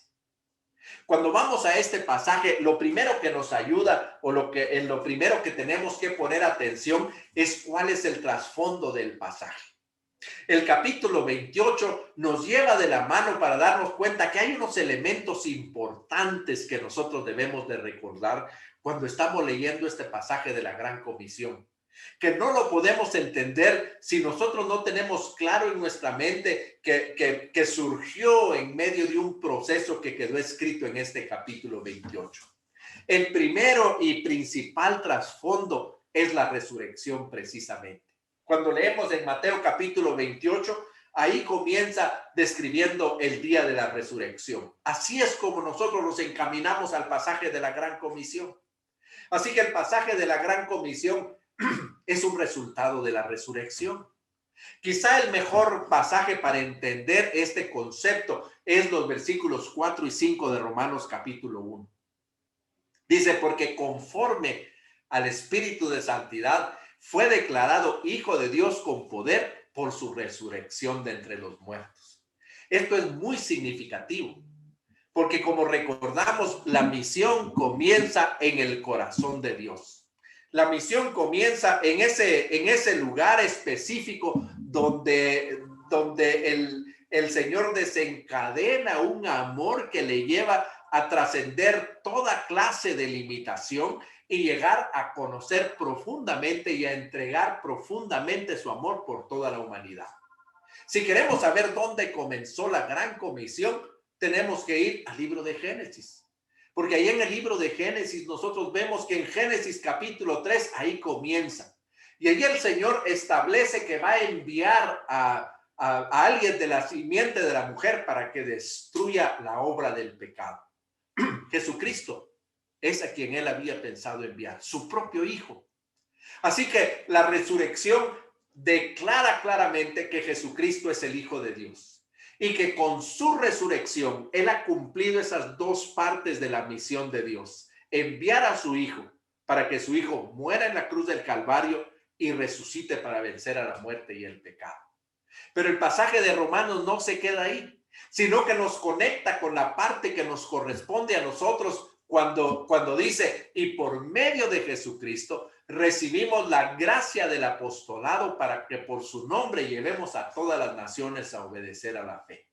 Cuando vamos a este pasaje, lo primero que nos ayuda o lo primero que tenemos que poner atención es cuál es el trasfondo del pasaje. El capítulo 28 nos lleva de la mano para darnos cuenta que hay unos elementos importantes que nosotros debemos de recordar cuando estamos leyendo este pasaje de la Gran Comisión, que no lo podemos entender si nosotros no tenemos claro en nuestra mente que surgió en medio de un proceso que quedó escrito en este capítulo 28. El primero y principal trasfondo es la resurrección precisamente. Cuando leemos en Mateo capítulo 28, ahí comienza describiendo el día de la resurrección. Así es como nosotros nos encaminamos al pasaje de la Gran Comisión. Así que el pasaje de la Gran Comisión es un resultado de la resurrección. Quizá el mejor pasaje para entender este concepto es los versículos 4 y 5 de Romanos capítulo 1. Dice, porque conforme al Espíritu de Santidad fue declarado Hijo de Dios con poder por su resurrección de entre los muertos. Esto es muy significativo, porque como recordamos, la misión comienza en el corazón de Dios. La misión comienza en ese lugar específico donde el Señor desencadena un amor que le lleva a trascender toda clase de limitación y llegar a conocer profundamente y a entregar profundamente su amor por toda la humanidad. Si queremos saber dónde comenzó la Gran Comisión, tenemos que ir al libro de Génesis. Porque ahí en el libro de Génesis nosotros vemos que en Génesis capítulo 3 ahí comienza. Y allí el Señor establece que va a enviar a a alguien de la simiente de la mujer para que destruya la obra del pecado. Jesucristo es a quien él había pensado enviar, su propio hijo. Así que la resurrección declara claramente que Jesucristo es el Hijo de Dios y que con su resurrección él ha cumplido esas dos partes de la misión de Dios: enviar a su hijo para que su hijo muera en la cruz del Calvario y resucite para vencer a la muerte y el pecado. Pero el pasaje de Romanos no se queda ahí, sino que nos conecta con la parte que nos corresponde a nosotros cuando dice: y por medio de Jesucristo recibimos la gracia del apostolado para que por su nombre llevemos a todas las naciones a obedecer a la fe.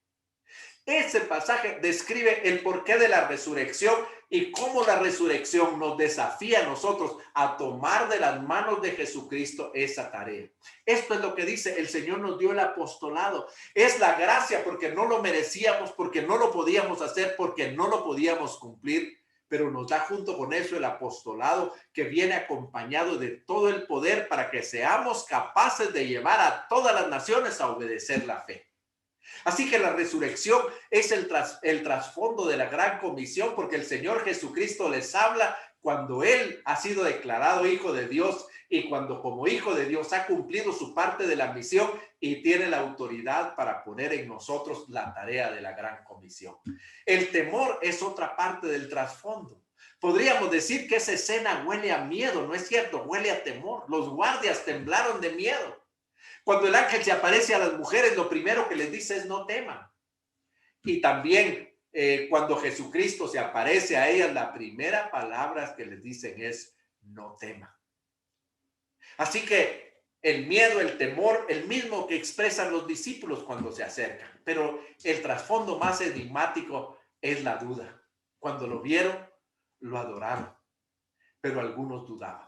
Ese pasaje describe el porqué de la resurrección y cómo la resurrección nos desafía a nosotros a tomar de las manos de Jesucristo esa tarea. Esto es lo que dice: el Señor nos dio el apostolado. Es la gracia porque no lo merecíamos, porque no lo podíamos hacer, porque no lo podíamos cumplir, pero nos da junto con eso el apostolado, que viene acompañado de todo el poder para que seamos capaces de llevar a todas las naciones a obedecer la fe. Así que la resurrección es el trasfondo de la gran comisión, porque el Señor Jesucristo les habla cuando Él ha sido declarado Hijo de Dios y cuando como Hijo de Dios ha cumplido su parte de la misión y tiene la autoridad para poner en nosotros la tarea de la gran comisión. El temor es otra parte del trasfondo. Podríamos decir que esa escena huele a miedo, ¿no es cierto? Huele a temor. Los guardias temblaron de miedo. Cuando el ángel se aparece a las mujeres, lo primero que les dice es: no teman. Y también cuando Jesucristo se aparece a ellas, la primera palabra que les dicen es: no teman. Así que el miedo, el temor, el mismo que expresan los discípulos cuando se acercan. Pero el trasfondo más enigmático es la duda. Cuando lo vieron, lo adoraron, pero algunos dudaban.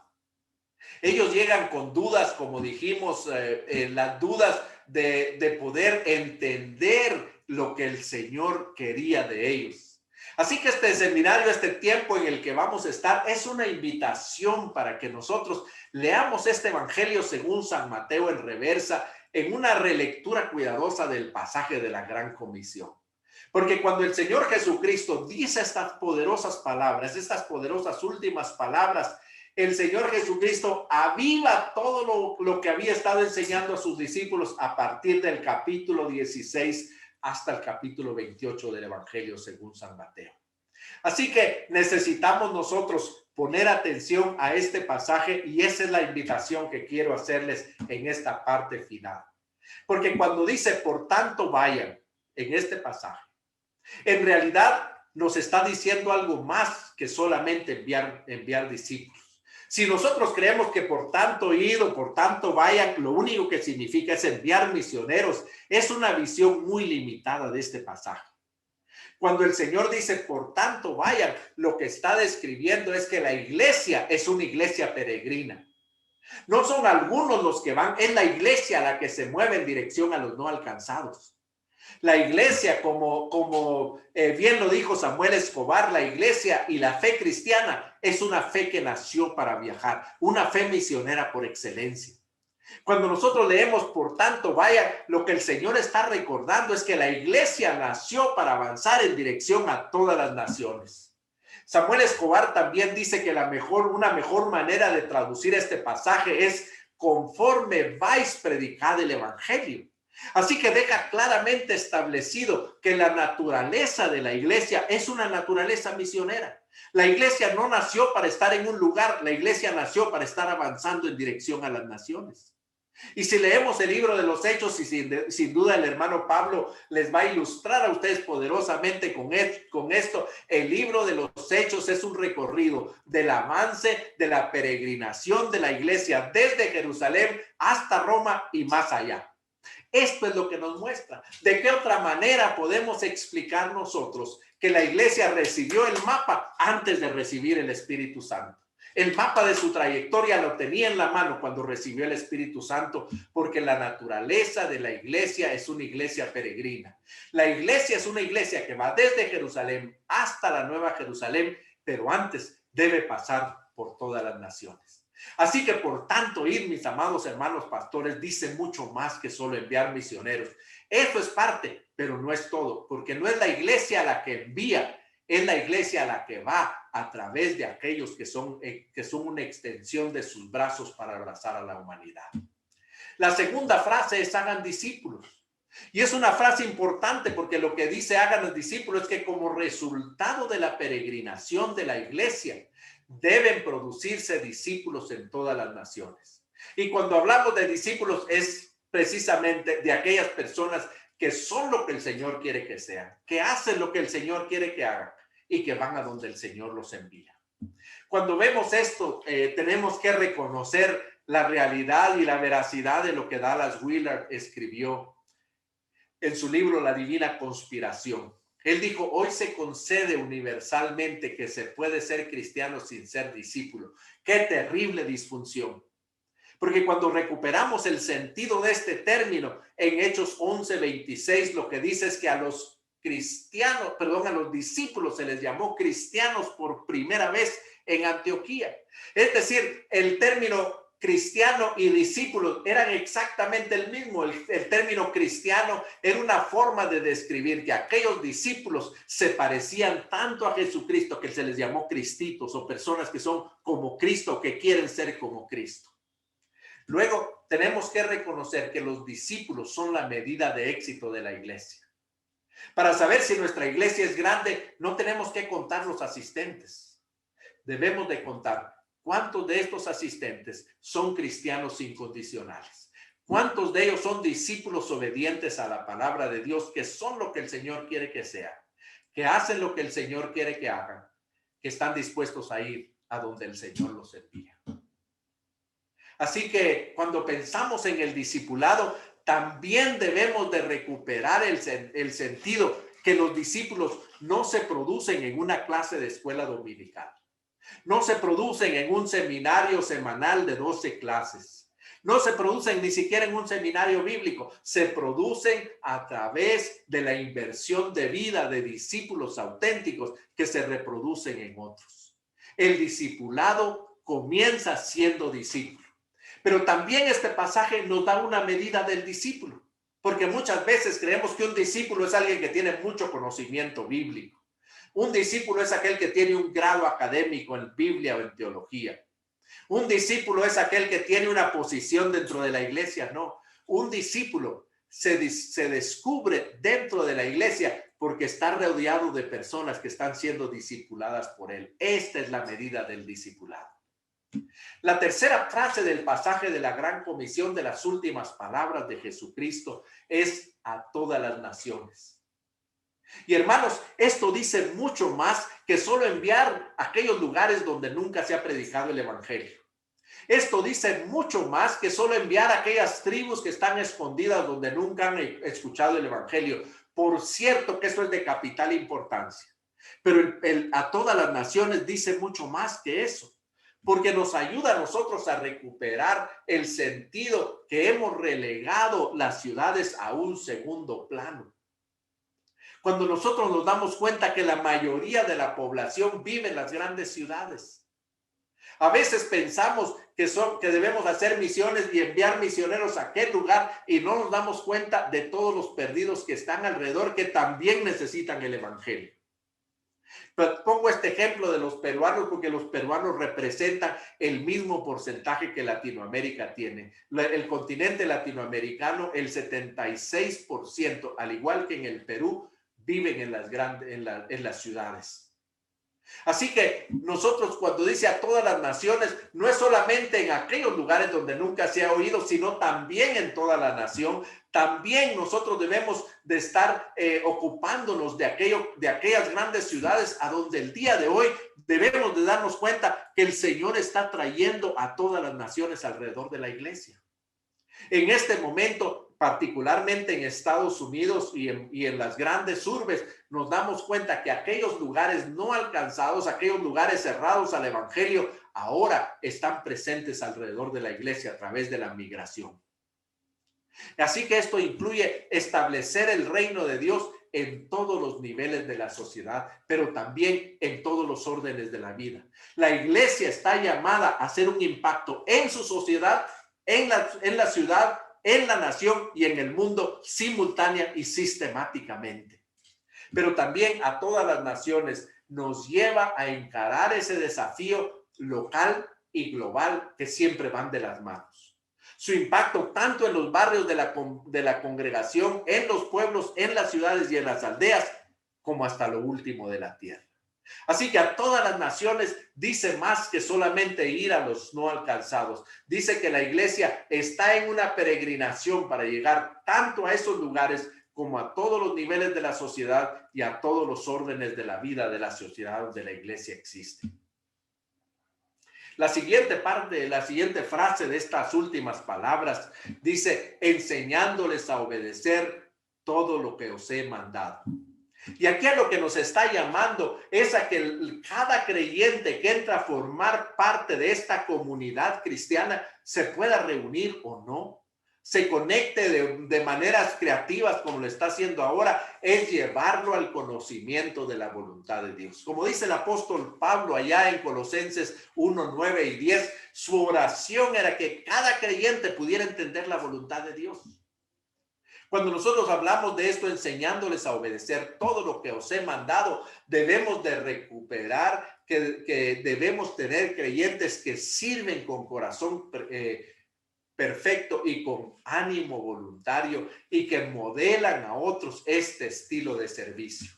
Ellos llegan con dudas, como dijimos, las dudas de poder entender lo que el Señor quería de ellos. Así que este seminario, este tiempo en el que vamos a estar, es una invitación para que nosotros leamos este Evangelio según San Mateo en reversa, en una relectura cuidadosa del pasaje de la Gran Comisión. Porque cuando el Señor Jesucristo dice estas poderosas palabras, estas poderosas últimas palabras, el Señor Jesucristo aviva todo lo que había estado enseñando a sus discípulos a partir del capítulo 16 hasta el capítulo 28 del Evangelio según San Mateo. Así que necesitamos nosotros poner atención a este pasaje, y esa es la invitación que quiero hacerles en esta parte final. Porque cuando dice por tanto vayan en este pasaje, en realidad nos está diciendo algo más que solamente enviar discípulos. Si nosotros creemos que por tanto id o por tanto vayan, lo único que significa es enviar misioneros, es una visión muy limitada de este pasaje. Cuando el Señor dice por tanto vayan, lo que está describiendo es que la iglesia es una iglesia peregrina. No son algunos los que van, es la iglesia la que se mueve en dirección a los no alcanzados. La iglesia, como bien lo dijo Samuel Escobar, la iglesia y la fe cristiana es una fe que nació para viajar, una fe misionera por excelencia. Cuando nosotros leemos por tanto vaya, lo que el Señor está recordando es que la iglesia nació para avanzar en dirección a todas las naciones. Samuel Escobar también dice que una mejor manera de traducir este pasaje es: conforme vais predicad el evangelio. Así que deja claramente establecido que la naturaleza de la iglesia es una naturaleza misionera. La iglesia no nació para estar en un lugar, la iglesia nació para estar avanzando en dirección a las naciones. Y si leemos el libro de los Hechos, y sin duda el hermano Pablo les va a ilustrar a ustedes poderosamente con esto, el libro de los Hechos es un recorrido del avance de la peregrinación de la iglesia desde Jerusalén hasta Roma y más allá. Esto es lo que nos muestra. ¿De qué otra manera podemos explicar nosotros que la iglesia recibió el mapa antes de recibir el Espíritu Santo? El mapa de su trayectoria lo tenía en la mano cuando recibió el Espíritu Santo, porque la naturaleza de la iglesia es una iglesia peregrina. La iglesia es una iglesia que va desde Jerusalén hasta la Nueva Jerusalén, pero antes debe pasar por todas las naciones. Así que por tanto, ir, mis amados hermanos pastores, dice mucho más que solo enviar misioneros. Eso es parte, pero no es todo, porque no es la iglesia la que envía, es la iglesia la que va a través de aquellos que son una extensión de sus brazos para abrazar a la humanidad. La segunda frase es hagan discípulos. Y es una frase importante porque lo que dice hagan los discípulos es que como resultado de la peregrinación de la iglesia deben producirse discípulos en todas las naciones. Y cuando hablamos de discípulos es precisamente de aquellas personas que son lo que el Señor quiere que sean, que hacen lo que el Señor quiere que hagan y que van a donde el Señor los envía. Cuando vemos esto, tenemos que reconocer la realidad y la veracidad de lo que Dallas Willard escribió en su libro La Divina Conspiración. Él dijo, hoy se concede universalmente que se puede ser cristiano sin ser discípulo. ¡Qué terrible disfunción! Porque cuando recuperamos el sentido de este término, en Hechos 11:26, lo que dice es que a los discípulos se les llamó cristianos por primera vez en Antioquía. Es decir, el término cristiano y discípulos eran exactamente el mismo. El término cristiano era una forma de describir que aquellos discípulos se parecían tanto a Jesucristo que se les llamó cristitos o personas que son como Cristo, que quieren ser como Cristo. Luego tenemos que reconocer que los discípulos son la medida de éxito de la iglesia. Para saber si nuestra iglesia es grande, no tenemos que contar los asistentes. Debemos de contar ¿cuántos de estos asistentes son cristianos incondicionales? ¿Cuántos de ellos son discípulos obedientes a la palabra de Dios, que son lo que el Señor quiere que sean, que hacen lo que el Señor quiere que hagan, que están dispuestos a ir a donde el Señor los envía? Así que cuando pensamos en el discipulado, también debemos de recuperar el sentido que los discípulos no se producen en una clase de escuela dominical. No se producen en un seminario semanal de 12 clases. No se producen ni siquiera en un seminario bíblico. Se producen a través de la inversión de vida de discípulos auténticos que se reproducen en otros. El discipulado comienza siendo discípulo. Pero también este pasaje nos da una medida del discípulo, porque muchas veces creemos que un discípulo es alguien que tiene mucho conocimiento bíblico. Un discípulo es aquel que tiene un grado académico en Biblia o en teología. Un discípulo es aquel que tiene una posición dentro de la iglesia. No, un discípulo se descubre dentro de la iglesia porque está rodeado de personas que están siendo discipuladas por él. Esta es la medida del discipulado. La tercera frase del pasaje de la Gran Comisión, de las últimas palabras de Jesucristo, es a todas las naciones. Y hermanos, esto dice mucho más que solo enviar a aquellos lugares donde nunca se ha predicado el evangelio. Esto dice mucho más que solo enviar a aquellas tribus que están escondidas donde nunca han escuchado el evangelio. Por cierto que eso es de capital importancia. Pero a todas las naciones dice mucho más que eso, porque nos ayuda a nosotros a recuperar el sentido que hemos relegado las ciudades a un segundo plano. Cuando nosotros nos damos cuenta que la mayoría de la población vive en las grandes ciudades. A veces pensamos que debemos hacer misiones y enviar misioneros a aquel lugar y no nos damos cuenta de todos los perdidos que están alrededor que también necesitan el evangelio. Pero pongo este ejemplo de los peruanos porque los peruanos representan el mismo porcentaje que Latinoamérica tiene. El continente latinoamericano, el 76%, al igual que en el Perú, viven en las ciudades. Así que nosotros cuando dice a todas las naciones, no es solamente en aquellos lugares donde nunca se ha oído, sino también en toda la nación. También nosotros debemos de estar ocupándonos de aquellas grandes ciudades a donde el día de hoy debemos de darnos cuenta que el Señor está trayendo a todas las naciones alrededor de la iglesia. En este momento, particularmente en Estados Unidos y en las grandes urbes, nos damos cuenta que aquellos lugares no alcanzados, aquellos lugares cerrados al evangelio, ahora están presentes alrededor de la iglesia a través de la migración. Así que esto incluye establecer el reino de Dios en todos los niveles de la sociedad, pero también en todos los órdenes de la vida. La iglesia está llamada a hacer un impacto en su sociedad, en la ciudad, en la nación y en el mundo simultánea y sistemáticamente. Pero también a todas las naciones nos lleva a encarar ese desafío local y global que siempre van de las manos. Su impacto tanto en los barrios de la congregación, en los pueblos, en las ciudades y en las aldeas, como hasta lo último de la tierra. Así que a todas las naciones dice más que solamente ir a los no alcanzados. Dice que la iglesia está en una peregrinación para llegar tanto a esos lugares como a todos los niveles de la sociedad y a todos los órdenes de la vida de la sociedad donde la iglesia existe. La siguiente parte, la siguiente frase de estas últimas palabras dice, enseñándoles a obedecer todo lo que os he mandado. Y aquí a lo que nos está llamando es a que cada creyente que entra a formar parte de esta comunidad cristiana se pueda reunir o no, se conecte de maneras creativas como lo está haciendo ahora, es llevarlo al conocimiento de la voluntad de Dios. Como dice el apóstol Pablo allá en Colosenses 1, 9 y 10, su oración era que cada creyente pudiera entender la voluntad de Dios. Cuando nosotros hablamos de esto, enseñándoles a obedecer todo lo que os he mandado, debemos de recuperar, que debemos tener creyentes que sirven con corazón perfecto y con ánimo voluntario y que modelan a otros este estilo de servicio.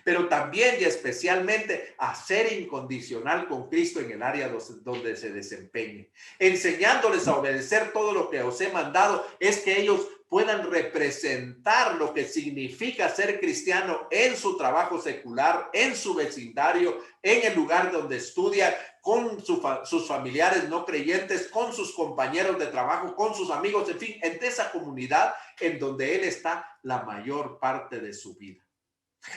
Pero también y especialmente a ser incondicional con Cristo en el área donde se desempeñe. Enseñándoles a obedecer todo lo que os he mandado es que ellos puedan representar lo que significa ser cristiano en su trabajo secular, en su vecindario, en el lugar donde estudia, con sus familiares no creyentes, con sus compañeros de trabajo, con sus amigos, en fin, en esa comunidad en donde él está la mayor parte de su vida.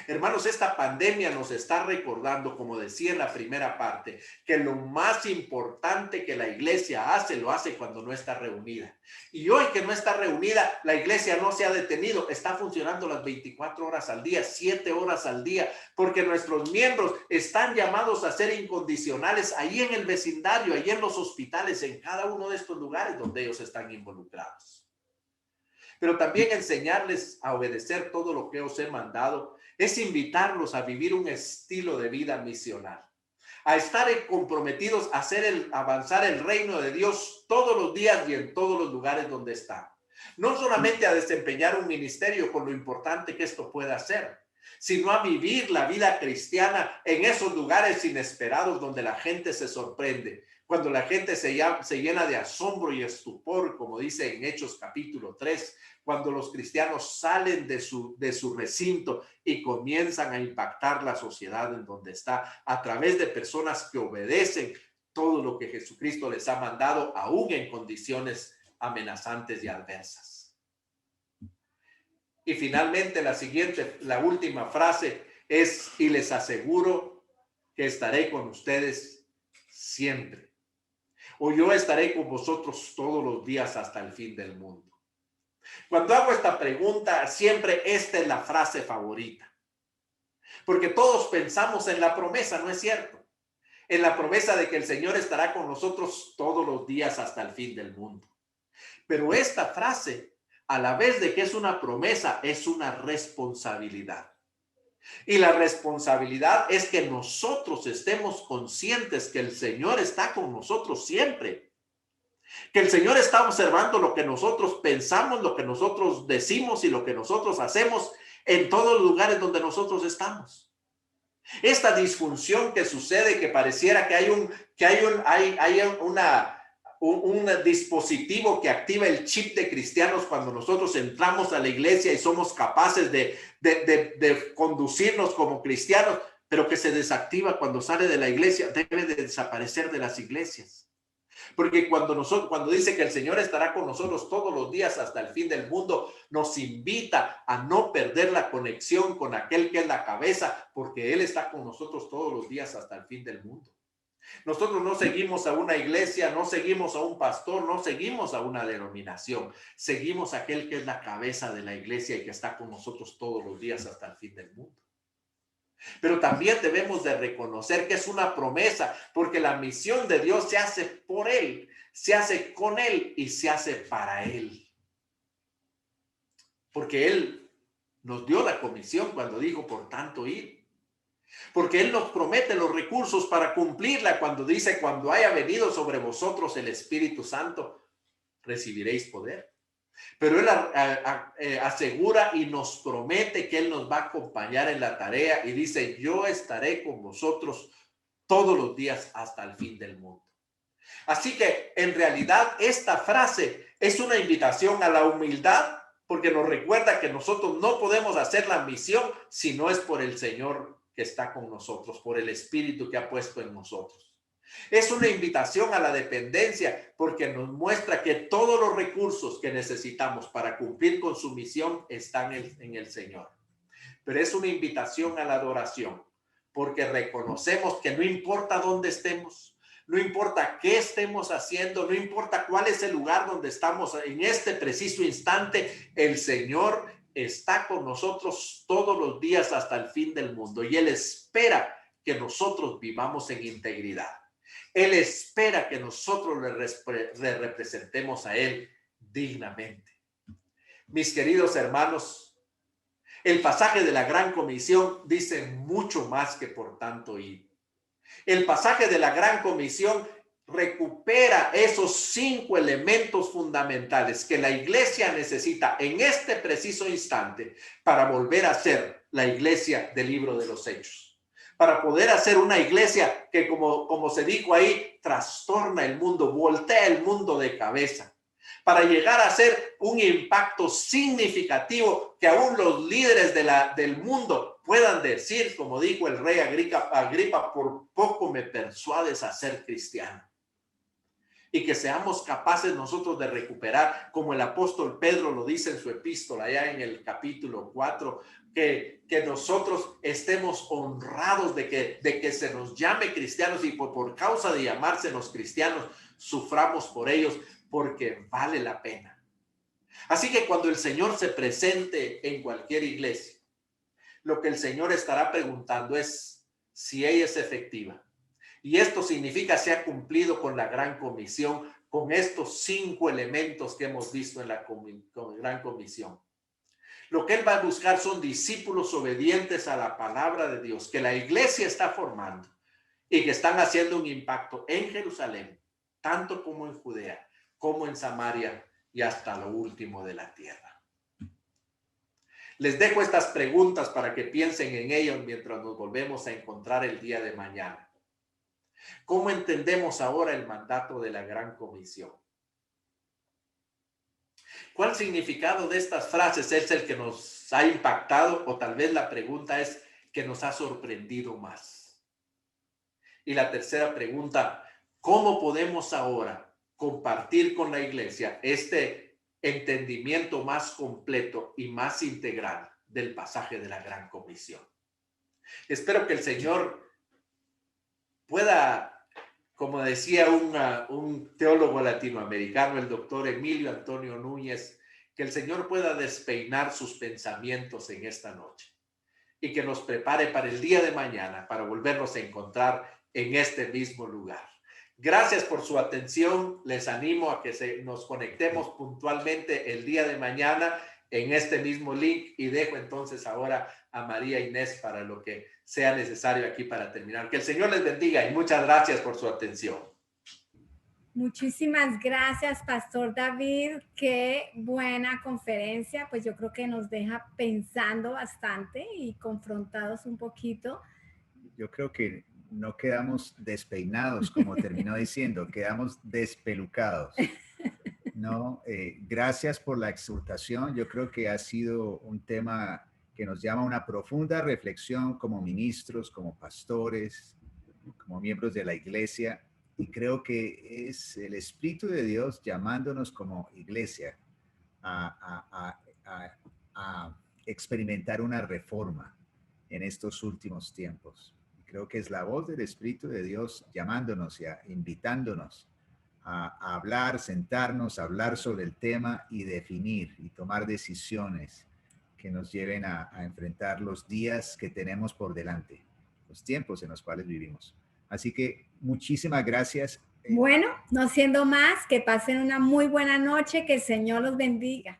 Hermanos, esta pandemia nos está recordando, como decía en la primera parte, que lo más importante que la iglesia hace, lo hace cuando no está reunida. Y hoy que no está reunida, la iglesia no se ha detenido, está funcionando las 24 horas al día, 7 horas al día, porque nuestros miembros están llamados a ser incondicionales ahí en el vecindario, ahí en los hospitales, en cada uno de estos lugares donde ellos están involucrados. Pero también enseñarles a obedecer todo lo que os he mandado es invitarlos a vivir un estilo de vida misional, a estar comprometidos a avanzar el reino de Dios todos los días y en todos los lugares donde están. No solamente a desempeñar un ministerio con lo importante que esto pueda ser, sino a vivir la vida cristiana en esos lugares inesperados donde la gente se sorprende, cuando la gente se llena de asombro y estupor, como dice en Hechos capítulo 3, cuando los cristianos salen de su recinto y comienzan a impactar la sociedad en donde está a través de personas que obedecen todo lo que Jesucristo les ha mandado, aún en condiciones amenazantes y adversas. Y finalmente la última frase es, y les aseguro que estaré con ustedes siempre. O yo estaré con vosotros todos los días hasta el fin del mundo. Cuando hago esta pregunta, siempre esta es la frase favorita. Porque todos pensamos en la promesa, ¿no es cierto? En la promesa de que el Señor estará con nosotros todos los días hasta el fin del mundo. Pero esta frase, a la vez de que es una promesa, es una responsabilidad. Y la responsabilidad es que nosotros estemos conscientes que el Señor está con nosotros siempre. Que el Señor está observando lo que nosotros pensamos, lo que nosotros decimos y lo que nosotros hacemos en todos los lugares donde nosotros estamos. Esta disfunción que sucede, que pareciera que hay un dispositivo que activa el chip de cristianos cuando nosotros entramos a la iglesia y somos capaces de conducirnos como cristianos, pero que se desactiva cuando sale de la iglesia, debe de desaparecer de las iglesias. Porque cuando dice que el Señor estará con nosotros todos los días hasta el fin del mundo, nos invita a no perder la conexión con aquel que es la cabeza, porque Él está con nosotros todos los días hasta el fin del mundo. Nosotros no seguimos a una iglesia, no seguimos a un pastor, no seguimos a una denominación. Seguimos a aquel que es la cabeza de la iglesia y que está con nosotros todos los días hasta el fin del mundo. Pero también debemos de reconocer que es una promesa, porque la misión de Dios se hace por Él, se hace con Él y se hace para Él. Porque Él nos dio la comisión cuando dijo, por tanto, id. Porque Él nos promete los recursos para cumplirla cuando dice, cuando haya venido sobre vosotros el Espíritu Santo, recibiréis poder. Pero Él asegura y nos promete que Él nos va a acompañar en la tarea y dice, yo estaré con vosotros todos los días hasta el fin del mundo. Así que en realidad esta frase es una invitación a la humildad, porque nos recuerda que nosotros no podemos hacer la misión si no es por el Señor que está con nosotros, por el Espíritu que ha puesto en nosotros. Es una invitación a la dependencia porque nos muestra que todos los recursos que necesitamos para cumplir con su misión están en el Señor. Pero es una invitación a la adoración porque reconocemos que no importa dónde estemos, no importa qué estemos haciendo, no importa cuál es el lugar donde estamos en este preciso instante, el Señor está con nosotros todos los días hasta el fin del mundo y Él espera que nosotros vivamos en integridad. Él espera que nosotros le representemos a Él dignamente. Mis queridos hermanos, el pasaje de la Gran Comisión dice mucho más que por tanto id. El pasaje de la Gran Comisión recupera esos 5 elementos fundamentales que la iglesia necesita en este preciso instante para volver a ser la iglesia del libro de los Hechos. Para poder hacer una iglesia que, como se dijo ahí, trastorna el mundo, voltea el mundo de cabeza. Para llegar a ser un impacto significativo que aún los líderes del mundo puedan decir, como dijo el rey Agripa, por poco me persuades a ser cristiano. Y que seamos capaces nosotros de recuperar, como el apóstol Pedro lo dice en su epístola, allá en el capítulo 4, que nosotros estemos honrados de que se nos llame cristianos y por causa de llamársenos cristianos, suframos por ellos porque vale la pena. Así que cuando el Señor se presente en cualquier iglesia, lo que el Señor estará preguntando es si ella es efectiva. Y esto significa se ha cumplido con la Gran Comisión, con estos 5 elementos que hemos visto en la Gran Comisión. Lo que Él va a buscar son discípulos obedientes a la palabra de Dios, que la iglesia está formando y que están haciendo un impacto en Jerusalén, tanto como en Judea, como en Samaria y hasta lo último de la tierra. Les dejo estas preguntas para que piensen en ellas mientras nos volvemos a encontrar el día de mañana. ¿Cómo entendemos ahora el mandato de la Gran Comisión? ¿Cuál significado de estas frases es el que nos ha impactado? O tal vez la pregunta es que nos ha sorprendido más. Y la tercera pregunta, ¿cómo podemos ahora compartir con la iglesia este entendimiento más completo y más integral del pasaje de la Gran Comisión? Espero que el Señor pueda, como decía un teólogo latinoamericano, el doctor Emilio Antonio Núñez, que el Señor pueda despeinar sus pensamientos en esta noche y que nos prepare para el día de mañana, para volvernos a encontrar en este mismo lugar. Gracias por su atención. Les animo a que nos conectemos puntualmente el día de mañana en este mismo link y dejo entonces ahora a María Inés para lo que sea necesario aquí para terminar. Que el Señor les bendiga y muchas gracias por su atención. Muchísimas gracias, Pastor David. Qué buena conferencia. Pues yo creo que nos deja pensando bastante y confrontados un poquito. Yo creo que no quedamos despeinados, como terminó diciendo, quedamos despelucados. No, gracias por la exhortación. Yo creo que ha sido un tema que nos llama a una profunda reflexión como ministros, como pastores, como miembros de la iglesia. Y creo que es el Espíritu de Dios llamándonos como iglesia a experimentar una reforma en estos últimos tiempos. creo que es la voz del Espíritu de Dios llamándonos y invitándonos a hablar, sentarnos, hablar sobre el tema y definir y tomar decisiones que nos lleven a enfrentar los días que tenemos por delante, los tiempos en los cuales vivimos. Así que muchísimas gracias. Bueno, no siendo más, que pasen una muy buena noche, que el Señor los bendiga.